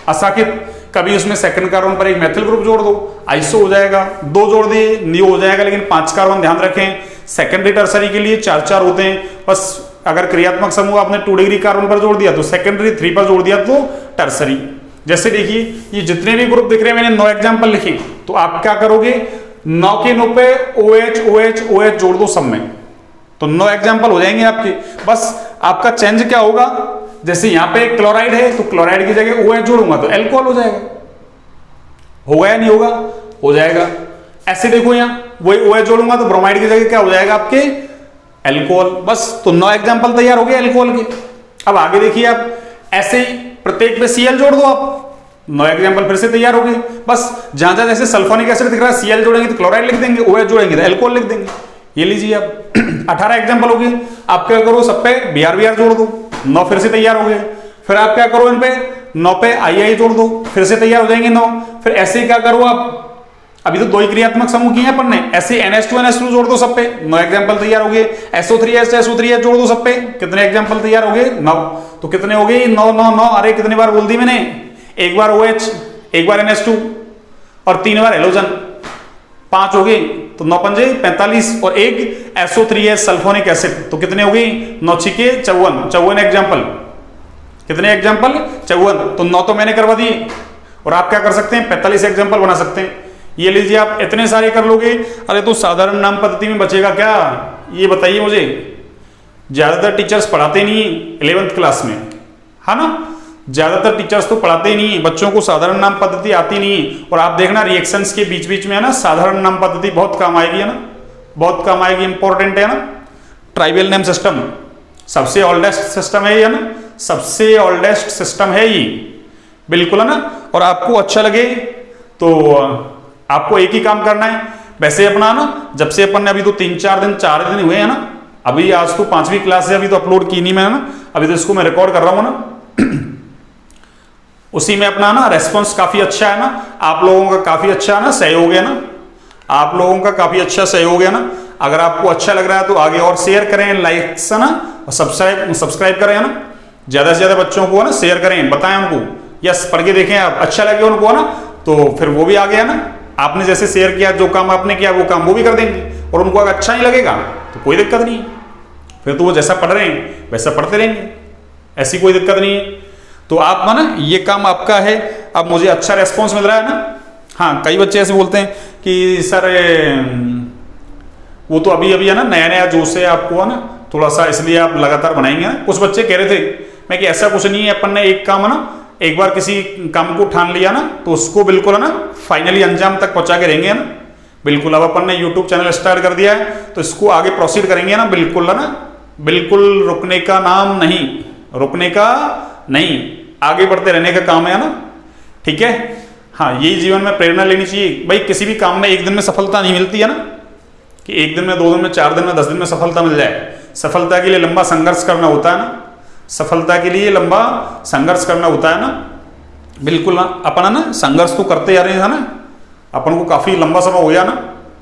असाकित, कभी उसमें सेकंड कार्बन पर एक मैथिल ग्रुप जोड़ दो, आइसो हो जाएगा। 2 जोड़ दिए, नियो हो जाएगा। लेकिन 5 कार्बन ध्यान रखें, सेकेंडरी टर्सरी के लिए 4-4 होते हैं। बस अगर क्रियात्मक समूह आपने 2 डिग्री कार्बन पर जोड़ दिया तो सेकेंडरी, 3 पर जोड़ दिया तो टर्सरी। जैसे देखिए ये जितने भी ग्रुप दिख रहे हैं, मैंने 9 एग्जाम्पल लिखे। तो आप क्या करोगे, 9 के 9 पे OH OH OH जोड़ दो सब में, तो 9 एग्जाम्पल हो जाएंगे आपके। बस आपका चेंज क्या होगा, जैसे यहां पे क्लोराइड है तो क्लोराइड की जगह OH जोड़ूंगा तो एल्कोहल हो जाएगा। होगा या नहीं होगा, हो जाएगा। ऐसे देखो यहां वही OH जोड़ूंगा तो ब्रोमाइड की जगह क्या हो जाएगा आपके, एल्कोहल। बस तो 9 एग्जाम्पल तैयार हो गए एल्कोहल के। अब आगे देखिए आप, ऐसे ही प्रत्येक पे Cl जोड़ दो आप, 9 एग्जाम्पल फिर से तैयार हो गए। बस जहां जहां जैसे सल्फोनिक एसिड दिख रहा है Cl जोड़ेंगे तो क्लोराइड लिख देंगे, OH जोड़ेंगे तो एल्कोहल लिख देंगे। ये लीजिए आप 18 एग्जाम्पल हो गए। आप क्या करो, सब पे Br जोड़ दो, 9 फिर से तैयार हो गए। फिर आप क्या करो, इन पे 9 पे II जोड़ दो, फिर से तैयार हो जाएंगे 9। फिर ऐसे क्या करो आप, अभी तो 2 ही क्रियात्मक समूह किए हैं अपन ने, ऐसे NH2 जोड़ दो सब पे, 9 एग्जाम्पल तैयार हो गए। SO3H जोड़ दो सब पे, कितने एग्जाम्पल तैयार हो गए, 9। तो कितने हो गए, 9 9 9। अरे कितनी बार बोल दी मैंने, एक बार OH, एक बार NH2 और 3 बार हेलोजन, 5 हो गए। तो 9 पंजे 45 और एक SO3H सल्फोनिक एसिड, तो कितने हो गए, 9 छिके 54 एग्जाम्पल। कितने एग्जाम्पल, 54। तो 9 तो मैंने करवा दिए। और आप क्या कर सकते हैं, 45 एग्जाम्पल बना सकते हैं। ये लीजिए आप इतने सारे कर लोगे। अरे तो साधारण नाम पद्धति में बचेगा क्या, ये बताइए मुझे। ज्यादातर टीचर्स पढ़ाते नहीं 11th क्लास में, है ना। ज्यादातर टीचर्स तो पढ़ाते ही नहीं, बच्चों को साधारण नाम पद्धति आती नहीं। और आप देखना रिएक्शंस के बीच बीच में है ना, साधारण नाम पद्धति बहुत काम आएगी, है ना, बहुत काम आएगी, इंपॉर्टेंट है ना। ट्राइबल नेम सिस्टम सबसे ओल्डेस्ट सिस्टम है ये, है ना, सबसे ओल्डेस्ट सिस्टम है ये, बिल्कुल, है ना। और आपको अच्छा लगे तो आपको एक ही काम करना है। वैसे अपना ना, जब से अपन ने अभी तो 4 दिन हुए हैं ना, अभी आज तो 5वीं क्लास है, अभी तो अपलोड की नहीं मैंने ना, अभी तो इसको मैं रिकॉर्ड कर रहा हूँ ना। उसी में अपना ना रेस्पॉन्स काफी अच्छा है ना, आप लोगों का काफी अच्छा है ना सहयोग है ना, आप लोगों का काफी अच्छा सहयोग है ना। अगर आपको अच्छा लग रहा है तो आगे और शेयर करें, लाइक है ना, और सब्सक्राइब करें, है ना। ज्यादा से ज्यादा बच्चों को ना शेयर करें, बताएं उनको, यस पढ़ के देखें आप, अच्छा लगे उनको ना, तो फिर वो भी आ गया ना। आपने जैसे शेयर किया, जो काम आपने किया वो काम वो भी कर देंगे। और उनको अगर अच्छा नहीं लगेगा तो कोई दिक्कत नहीं, फिर तो वो जैसा पढ़ रहे हैं वैसा पढ़ते रहेंगे, ऐसी कोई दिक्कत नहीं है। तो आप ना ये काम आपका है। अब मुझे अच्छा रेस्पॉन्स मिल रहा है ना। हाँ, कई बच्चे ऐसे बोलते हैं कि सर वो तो अभी है ना, नया नया जोश है आपको, है ना, थोड़ा सा, इसलिए आप लगातार बनाएंगे ना। कुछ बच्चे कह रहे थे मैं कि ऐसा कुछ नहीं है, अपन ने एक काम है ना, एक बार किसी काम को ठान लिया ना तो उसको बिल्कुल है ना फाइनली अंजाम तक पहुंचा के रहेंगे ना, बिल्कुल। अब अपन ने यूट्यूब चैनल स्टार्ट कर दिया है तो इसको आगे प्रोसीड करेंगे ना, बिल्कुल, है ना, बिल्कुल रुकने का नाम नहीं, रुकने का नहीं, आगे बढ़ते रहने का काम है ना, ठीक है। हाँ, यही जीवन में प्रेरणा लेनी चाहिए भाई। किसी भी काम में एक दिन में सफलता नहीं मिलती है ना, कि एक दिन में, 2 दिन में, 4 दिन में, 10 दिन में सफलता मिल जाए। सफलता के लिए लंबा संघर्ष करना होता है ना, सफलता के लिए लंबा संघर्ष करना होता है ना, बिल्कुल ना। अपन है ना संघर्ष तो करते जा रहे हैं ना, अपन को काफी लंबा समय हो गया ना,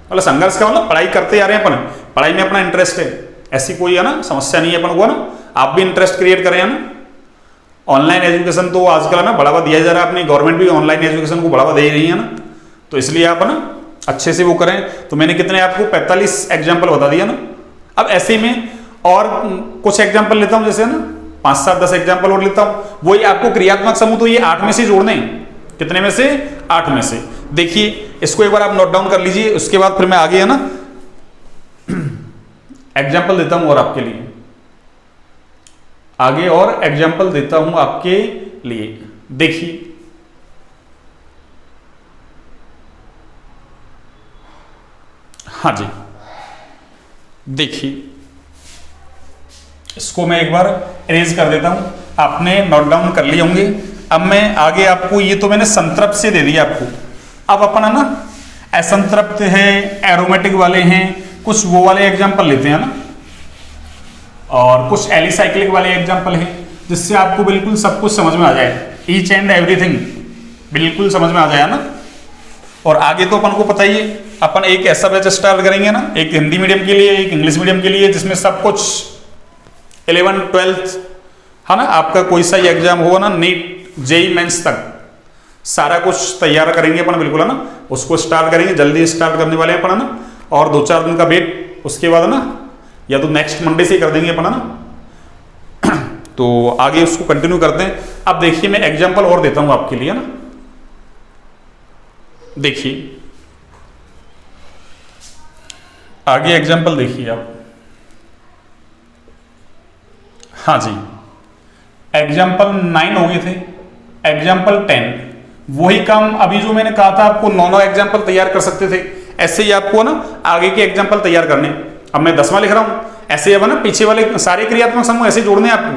मतलब संघर्ष का मतलब पढ़ाई करते जा रहे हैं अपन, पढ़ाई में अपना इंटरेस्ट है, ऐसी कोई है ना समस्या नहीं है अपन को ना। आप भी इंटरेस्ट क्रिएट करें ना। ऑनलाइन एजुकेशन तो आजकल है ना बढ़ावा दिया जा रहा है, अपनी गवर्नमेंट भी ऑनलाइन एजुकेशन को बढ़ावा दे रही है ना, तो इसलिए आप ना अच्छे से वो करें। तो मैंने कितने आपको 45 एग्जाम्पल बता दिया ना। अब ऐसे में और कुछ एग्जाम्पल लेता हूं, जैसे ना 5, 7, 10 एग्जाम्पल और लेता हूं। वही आपको क्रियात्मक समूह तो ये 8 में से जोड़ने, कितने में से? 8 में से। देखिए इसको एक बार आप नोट डाउन कर लीजिए, उसके बाद फिर मैं आगे है ना एग्जाम्पल देता हूं और आपके लिए, आगे और एग्जाम्पल देता हूं आपके लिए। देखिए हाँ जी, देखिए इसको मैं एक बार इरेज कर देता हूं, आपने नोट डाउन कर लिए होंगे। अब मैं आगे आपको, ये तो मैंने संतृप्त से दे दिया आपको, अब अपन है ना असंतृप्त है, एरोमेटिक वाले हैं, कुछ वो वाले एग्जाम्पल लेते हैं ना, और कुछ एलिसाइक्लिक वाले एग्जाम्पल हैं, जिससे आपको बिल्कुल सब कुछ समझ में आ जाए, ईच एंड एवरीथिंग बिल्कुल समझ में आ जाए ना। और आगे तो अपन को पता ही है, अपन एक ऐसा बैच स्टार्ट करेंगे ना, एक हिंदी मीडियम के लिए, एक इंग्लिश मीडियम के लिए, जिसमें सब कुछ 11, 12 है ना, आपका कोई सा ही एग्जाम हो ना, नीट जेई मेंस तक सारा कुछ तैयार करेंगे अपन, बिल्कुल है ना। उसको स्टार्ट करेंगे, जल्दी स्टार्ट करने वाले हैं अपन है ना, और 2-4 दिन का वेट, उसके बाद है ना, या तो नेक्स्ट मंडे से ही कर देंगे अपन है ना। तो आगे उसको कंटिन्यू करते हैं। अब देखिए मैं एग्जाम्पल और देता हूं आपके लिए ना, देखिए आगे एग्जाम्पल देखिए आप। हाँ जी, एग्जाम्पल 9 हो गए थे, एग्जाम्पल 10 वही काम अभी जो मैंने कहा था आपको 9 एग्जाम्पल तैयार कर सकते थे, ऐसे ही आपको ना आगे के एग्जाम्पल तैयार करने। अब मैं 10वां लिख रहा हूं, ऐसे अब ना पीछे वाले सारे क्रियात्मक समूह ऐसे जोड़ने आपको,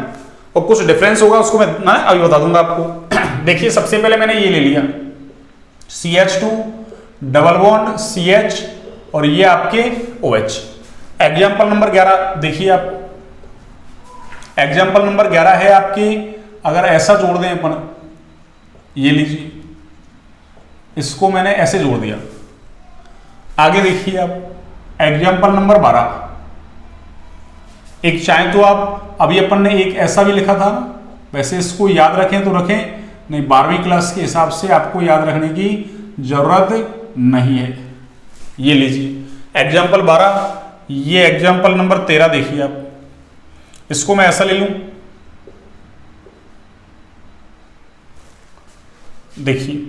और कुछ डिफरेंस होगा उसको मैं ना अभी बता दूंगा आपको। देखिए सबसे पहले मैंने ये ले लिया CH2 डबल बॉन्ड CH, और ये आपके OH। एग्जाम्पल नंबर 11 देखिए आप, एग्जाम्पल नंबर 11 है आपके, अगर ऐसा जोड़ दें अपन, ये लीजिए, इसको मैंने ऐसे जोड़ दिया। आगे देखिए आप एग्जाम्पल नंबर 12, एक चाहे तो आप, अभी अपन ने एक ऐसा भी लिखा था ना, वैसे इसको याद रखें तो रखें, नहीं 12वीं क्लास के हिसाब से आपको याद रखने की जरूरत नहीं है। ये लीजिए एग्जाम्पल 12, ये एग्जाम्पल नंबर 13 देखिए आप, इसको मैं ऐसा ले लूं, देखिए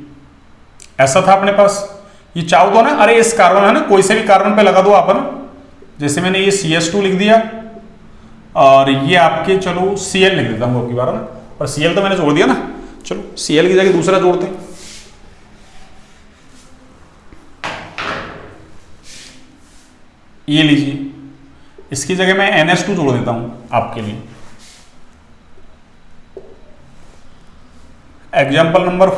ऐसा था अपने पास। ये चाहो तो ना, अरे इस कार्बन है ना, कोई से भी कार्बन पे लगा दो आप ना, जैसे मैंने ये CH2 लिख दिया, और ये आपके चलो Cl लिख देता हूं आपकी बार ना, और Cl तो मैंने जोड़ दिया ना, चलो Cl की जगह दूसरा जोड़ते हैं। ये लीजिए, इसकी जगह मैं NH2 जोड़ देता हूं आपके लिए। एग्जाम्पल नंबर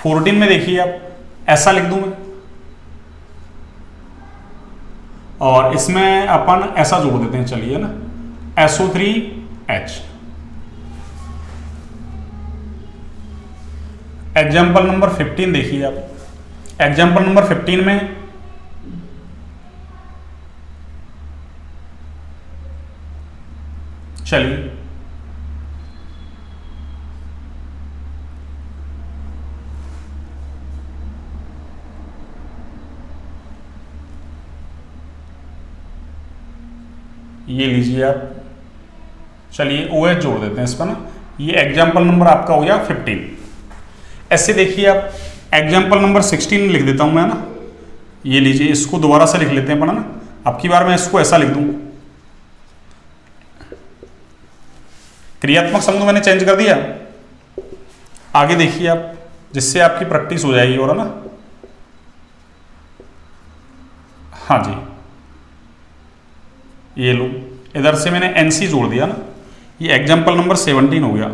14 में देखिए आप, ऐसा लिख दूं मैं, और इसमें अपन ऐसा जोड़ देते हैं, चलिए ना, SO3H। एग्जाम्पल नंबर 15 देखिए आप, एग्जाम्पल नंबर 15 में चलिए ये लीजिए आप, चलिए OH जोड़ देते हैं इस पर ना, ये एग्जाम्पल नंबर आपका हो गया 15। ऐसे देखिए आप, एग्जाम्पल नंबर 16 लिख देता हूं मैं ना, ये लीजिए, इसको दोबारा से लिख लेते हैं अपन ना, अब की बार मैं इसको ऐसा लिख दूं, क्रियात्मक समूह मैंने चेंज कर दिया। आगे देखिए आप, जिससे आपकी प्रैक्टिस हो जाएगी और है ना। हाँ जी, ये लो, इधर से मैंने NC जोड़ दिया ना, ये एग्जाम्पल नंबर 17 हो गया।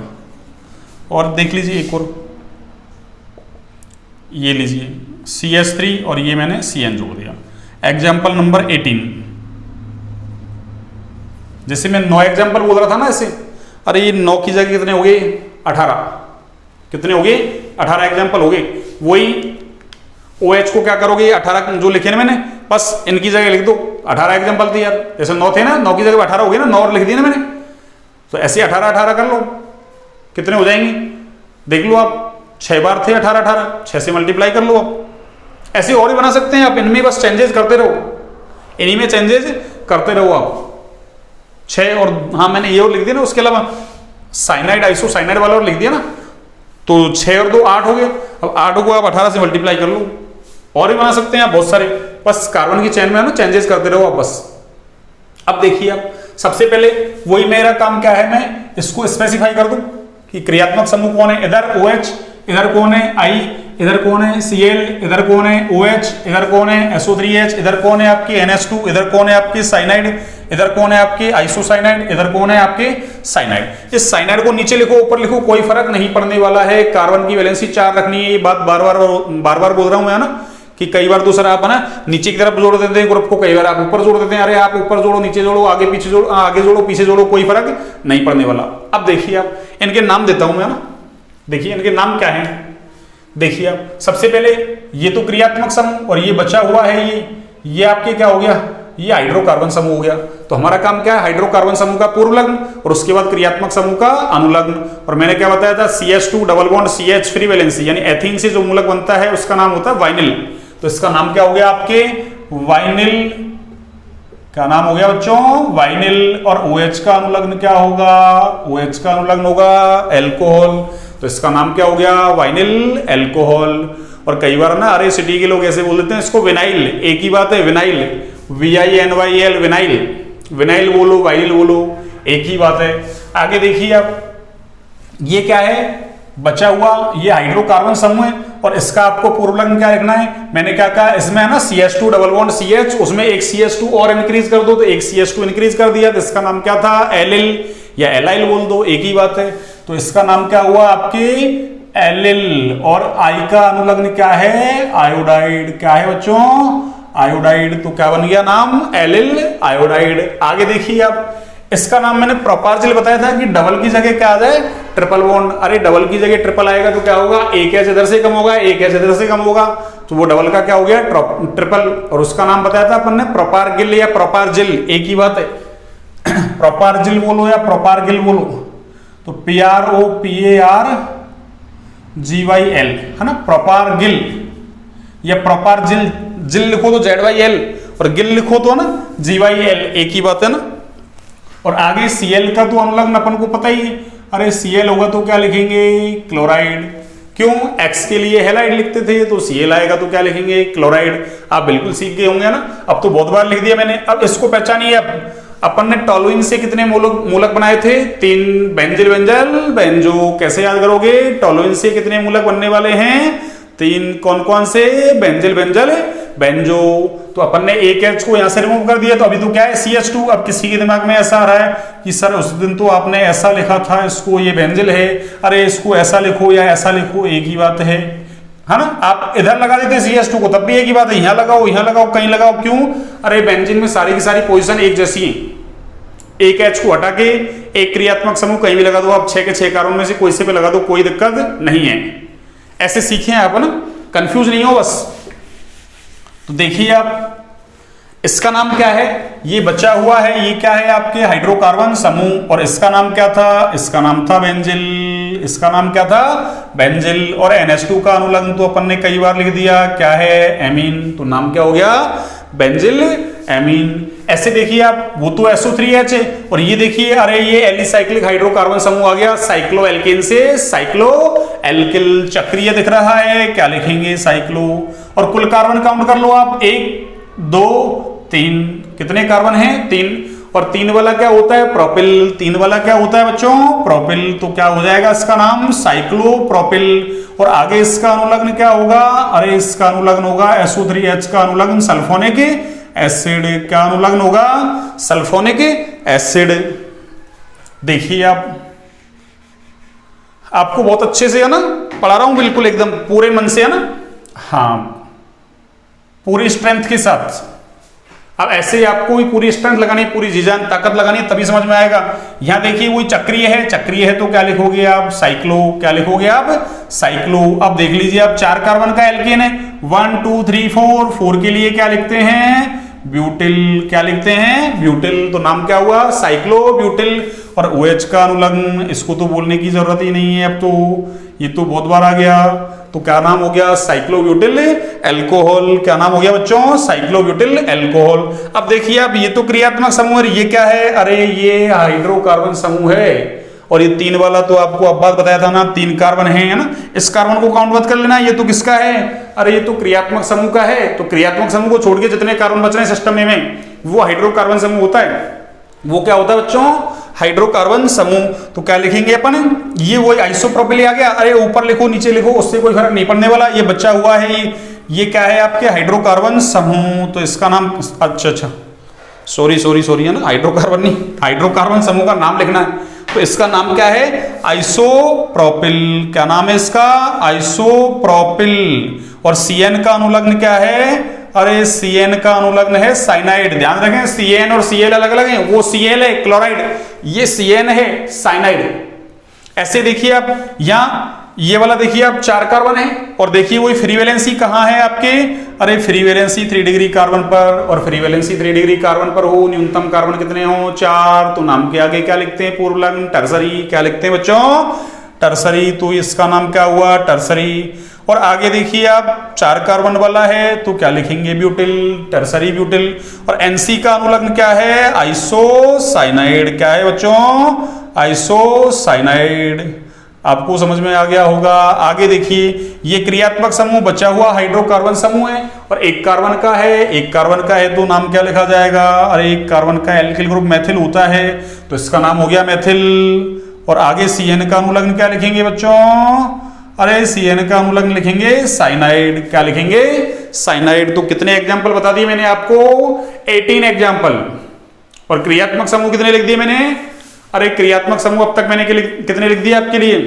और देख लीजिए एक और, ये लीजिए CH3, और ये मैंने CN जोड़ दिया, एग्जाम्पल नंबर 18। जैसे मैं 9 एग्जाम्पल बोल रहा था ना ऐसे, अरे ये 9 की जगह कितने हो गए 18, कितने हो गए 18 एग्जाम्पल हो गए। वही OH को क्या करोगे, 18 जो लिखे ना मैंने, बस इनकी जगह लिख दो, 18 एग्जाम्पल थे यार, जैसे 9 थे ना, 9 की जगह 18 हो गए ना, 9 और लिख दिए ना मैंने, तो ऐसे 18 कर लो, कितने हो जाएंगे देख लो आप, 6 बार थे 18, 6 से मल्टीप्लाई कर लो आप। ऐसे और ही बना सकते हैं आप, इनमें बस चेंजेस करते रहो, इन्हीं में चेंजेस करते रहो आप। 6 और हाँ मैंने ये और लिख दिया ना, उसके अलावा साइनाइड आइसोसाइनाइड वाला और लिख दिया ना, तो 6 और 2 8 हो गए। अब 8 को आप 18 से मल्टीप्लाई कर लो, और भी बना सकते हैं आप बहुत सारे, बस कार्बन की चेन में है ना चेंजेस करते रहो आप बस। अब देखिए आप, सबसे पहले वही मेरा काम क्या है, मैं इसको स्पेसिफाई कर दूं कि क्रियात्मक समूह कौन है। इधर OH, इधर कौन है I, इधर कौन है Cl, इधर कौन है OH, इधर कौन है SO3H, इधर कौन है आपकी NH2, इधर कौन है आपकी साइनाइड, इधर कौन है आपके आइसोसाइनाइड, इधर कौन है आपके साइनाइड। इस साइनाइड को नीचे लिखो ऊपर लिखो कोई फर्क नहीं पड़ने वाला है, कार्बन की वैलेंसी 4 रखनी है। ये बात बार बार बोल रहा हूं मैं ना, कि कई बार तो सर आप ना नीचे की तरफ जोड़ देते हैं ग्रुप को, कई बार आप ऊपर जोड़ देते हैं। अरे आप ऊपर जोड़ो नीचे जोड़ो आगे पीछे जोड़ो, आगे जोड़ो पीछे जोड़ो, कोई फर्क नहीं पड़ने वाला। अब देखिए आप, इनके नाम देता हूं मैं ना, देखिए इनके नाम क्या है। देखिए आप, सबसे पहले ये तो क्रियात्मक समूह, और ये बचा हुआ है ये आपके क्या हो गया, ये हाइड्रोकार्बन समूह हो गया। तो हमारा काम क्या है, हाइड्रोकार्बन समूह का पूर्व लग्न और उसके बाद क्रियात्मक समूह का अनुलग्न। और मैंने क्या बताया था, CH2 double bond CH free valency, यानी एथीन से जो मूलक बनता है उसका नाम होता है वाइनिल। तो इसका नाम क्या हो गया आपके वाइनिल, क्या नाम हो गया बच्चों वाइनिल। और OH का अनुलग्न क्या होगा, OH का अनुलग्न होगा एल्कोहल, तो इसका नाम क्या हो गया वाइनिल एल्कोहल। और कई बार ना अरे सिटी के लोग ऐसे बोल देते हैं इसको विनाइल, एक ही बात है विनाइल, VINYL विनाइल, विनाइल बोलो वाइनिल बोलो एक ही बात है। आगे देखिए आप, ये क्या है बचा हुआ, ये हाइड्रोकार्बन समूह है और इसका आपको पूर्व लग्न क्या लिखना है। मैंने क्या कहा, इसमें है ना CH2 डबल बॉन्ड CH, उसमें एक CH2 और इंक्रीज कर दो, तो एक CH2 इंक्रीज कर दिया, तो इसका नाम क्या था एलिल या एलाइल बोल दो एक ही बात है। तो इसका नाम क्या हुआ आपके एलिल। और I का अनुलग्न क्या है आयोडाइड, क्या है बच्चों आयोडाइड, तो क्या बन गया नाम एलिल आयोडाइड। आगे देखिए आप, इसका नाम मैंने प्रोपार्जिल बताया था कि डबल की जगह क्या आ जाए ट्रिपल बॉन्ड। अरे डबल की जगह ट्रिपल आएगा तो क्या होगा, एक H इधर से कम होगा, एक H इधर से कम होगा, तो वो डबल का क्या हो गया ट्रिपल। और उसका नाम बताया था अपन ने प्रोपार्गिल या प्रोपार्जिल, एक ही बात है प्रोपार्जिल बोलो या प्रोपार्गिल बोलो, तो PROPARGYL है ना प्रोपार्गिल या प्रोपार्जिल। जिल लिखो तो ZYL और गिल लिखो तो ना GYL, एक ही बात है ना। और आगे Cl का तो अनुलग्न अपन को पता ही है, अरे Cl होगा तो क्या लिखेंगे क्लोराइड, क्यों X के लिए हैलाइड लिखते थे, तो Cl आएगा तो क्या लिखेंगे क्लोराइड। आप बिल्कुल सीख गए होंगे ना, अब तो बहुत बार लिख दिया मैंने। अब इसको पहचानिए, अपन ने टोलुइन से कितने मूलक बनाए थे 3, बेंजिल बेंजल बेंजो। कैसे याद करोगे, टोलुइन से कितने मूलक बनने वाले हैं 3, कौन कौन से बेंजिल बेंजल बेंजो। तो अपन ने एक H को यहां से रिमूव कर दिया, तो अभी तो क्या है CH2। अब किसी के दिमाग में ऐसा आ रहा है कि सर उस दिन तो आपने ऐसा लिखा था, इसको ये बेंजिल है, अरे इसको ऐसा लिखो या ऐसा लिखो एक ही बात है ना। आप इधर लगा देते CH2 को तब भी एक ही बात है, यहाँ लगाओ कहीं लगाओ, क्यों, अरे बेंजीन में सारी की सारी पोजीशन एक जैसी है। एक H को हटा के एक क्रियात्मक समूह कहीं भी लगा दो आप, 6 के 6 कार्बन में से कोई से पे लगा दो, कोई दिक्कत नहीं है। ऐसे सीखे आप ना, कंफ्यूज नहीं हो बस। तो देखिए आप, इसका नाम क्या है, ये बचा हुआ है, ये क्या है आपके हाइड्रोकार्बन समूह। और इसका नाम क्या था, इसका नाम था बेंजिल, इसका नाम क्या था बेंजिल। और NH2 का अनुलग्न तो अपन ने कई बार लिख दिया, क्या है एमीन, तो नाम क्या हो गया बेंजिल एमीन। ऐसे देखिए आप, वो तो SO3H है, और ये देखिए अरे ये एलिसाइक्लिक हाइड्रोकार्बन समूह आ गया साइक्लो एल्केन से साइक्लो एल्किल। चक्रीय दिख रहा है, क्या लिखेंगे साइक्लो। और कुल कार्बन काउंट कर लो आप, 1 2 3, कितने कार्बन हैं 3। और 3 वाला क्या होता है प्रोपिल, 3 वाला क्या होता है बच्चों प्रोपिल, तो क्या हो जाएगा इसका नाम साइक्लो प्रोपिल। और आगे इसका अनुलग्न क्या होगा, अरे इसका अनुलग्न होगा SO3H का अनुलग्न सल्फोनिक एसिड, क्या अनुलग्न होगा सल्फोनिक एसिड। देखिए आप, आपको बहुत अच्छे से है ना पढ़ा रहा हूं, बिल्कुल एकदम पूरे मन से है ना, हाँ पूरी स्ट्रेंथ के साथ अब ऐसे आपको भी पूरी स्ट्रेंथ लगानी, पूरी जी जान ताकत लगानी, तभी समझ में आएगा। यहाँ देखिए वही चक्रीय है, चक्रीय है तो क्या लिखोगे आप, साइक्लो, क्या लिखोगे आप, साइक्लो। अब देख लीजिए आप 4 कार्बन का एल्केन है, 1 2 3 4 के लिए क्या लिखते हैं, ब्यूटिल, क्या लिखते हैं, ब्यूटिल। तो नाम क्या हुआ, साइक्लो ब्यूटिल। और OH का अनुलग्न, इसको तो बोलने की जरूरत ही नहीं है, अब तो ये तो बहुत बार आ गया। तो क्या नाम हो गया, साइक्लोब्यूटिल एल्कोहल। क्या नाम हो गया बच्चों, साइक्लोब्यूटिल एल्कोहल। अब देखिए अब ये तो क्रियात्मक समूह है, ये क्या है, अरे ये हाइड्रोकार्बन समूह है। और ये 3 वाला तो आपको अब बात बताया था ना, 3 कार्बन है ना, इस कार्बन को काउंट मत कर लेना, ये तो किसका है, अरे ये तो क्रियात्मक समूह का है। तो क्रियात्मक समूह को छोड़ के जितने कार्बन बच रहे हैं सिस्टम में वो हाइड्रोकार्बन समूह होता है। वो क्या होता है बच्चों, हाइड्रोकार्बन समूह। तो क्या लिखेंगे अपन, ये वही आइसोप्रोपिल आ गया, अरे ऊपर लिखो नीचे लिखो उससे कोई फर्क नहीं पड़ने वाला, ये बचा हुआ है ये क्या है आपके हाइड्रोकार्बन समूह। तो इसका नाम, अच्छा सॉरी है ना, हाइड्रोकार्बन नहीं, हाइड्रोकार्बन समूह का नाम लिखना है। तो इसका नाम क्या है, आइसोप्रोपिल। क्या नाम है इसका, आइसोप्रोपिल। और CN का अनुलग्न क्या है, अरे CN का अनुलग्न है साइनाइड। ध्यान रखें CN और Cl अलग अलग हैं, वो Cl है क्लोराइड, ये CN है साइनाइड। ऐसे देखिए आप यहाँ ये वाला देखिए आप 4 कार्बन है, और देखिए वही फ्री वैलेंसी कहाँ है आपके, अरे फ्री वैलेंसी 3 डिग्री कार्बन पर, और फ्री वैलेंसी 3 डिग्री कार्बन पर हो, न्यूनतम कार्बन कितने हो, 4। तो नाम के आगे क्या लिखते हैं, पूर्वलग्न टर्सरी। क्या लिखते हैं बच्चों, टर्सरी। तो इसका नाम क्या हुआ, टर्सरी। और आगे देखिए आप 4 कार्बन वाला है तो क्या लिखेंगे, ब्यूटिल, टर्सरी ब्यूटिल। और NC का अनुलग्न क्या है, आइसोसाइनाइड। क्या है बच्चों, आइसोसाइनाइड। आपको समझ में आ गया होगा। आगे देखिए ये क्रियात्मक समूह बचा हुआ हाइड्रोकार्बन समूह है, और 1 कार्बन का है, 1 कार्बन का है तो नाम क्या लिखा जाएगा, अरे 1 कार्बन का एल्किल ग्रुप मैथिल होता है तो इसका नाम हो गया मैथिल। और आगे CN का अनुलग्न क्या लिखेंगे बच्चों, अरे CN का अनुलग्न लिखेंगे साइनाइड। क्या लिखेंगे, साइनाइड। तो कितने एग्जाम्पल बता दिए मैंने आपको, 18 एग्जाम्पल। और क्रियात्मक समूह कितने लिख दिए मैंने, अरे क्रियात्मक समूह अब तक मैंने कितने लिख दिए आपके लिए,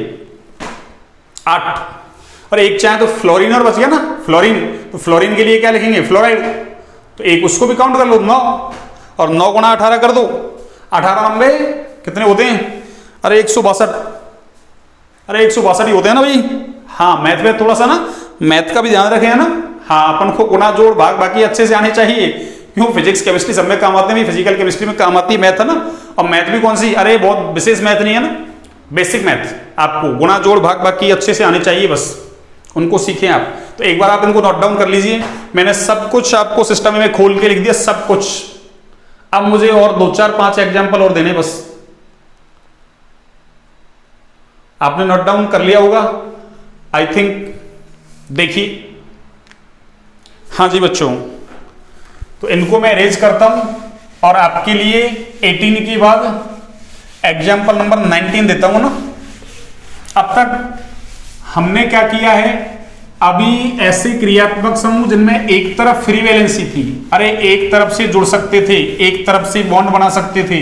8। और एक चाहे तो फ्लोरीन और बच गया ना, फ्लोरीन। तो फ्लोरीन के लिए क्या लिखेंगे, फ्लोराइड। तो एक उसको भी काउंट कर लो, 9, और 9 गुणा 18 कर दो, 18 90 कितने होते हैं, अरे 162। अरे 162 ही होते हैं ना भाई। हाँ मैथ में थोड़ा सा ना, मैथ का भी ध्यान रखें है ना। हाँ अपन को गुणा जोड़ भाग बाकी अच्छे से आने चाहिए, क्यों, फिजिक्स केमिस्ट्री सब में काम आते हैं, फिजिकल केमिस्ट्री में काम आती है मैथ, है ना। और मैथ भी कौन सी, अरे बहुत विशेष मैथ नहीं है ना, बेसिक मैथ। आपको गुणा जोड़ भाग बाकी अच्छे से आने चाहिए, बस उनको सीखें आप। तो एक बार आप इनको नोट डाउन कर लीजिए, मैंने सब कुछ आपको सिस्टम में खोल के लिख दिया, सब कुछ। अब मुझे और 2 4 5 एग्जाम्पल और देने, बस। आपने नोट डाउन कर लिया होगा आई थिंक। देखिए, हाँ जी बच्चों, तो इनको मैं अरेंज करता हूं और आपके लिए 18 के बाद एग्जाम्पल नंबर 19 देता हूं ना। अब तक हमने क्या किया है, अभी ऐसे क्रियात्मक समूह जिनमें एक तरफ फ्री वैलेंसी थी, अरे एक तरफ से जुड़ सकते थे, एक तरफ से बॉन्ड बना सकते थे,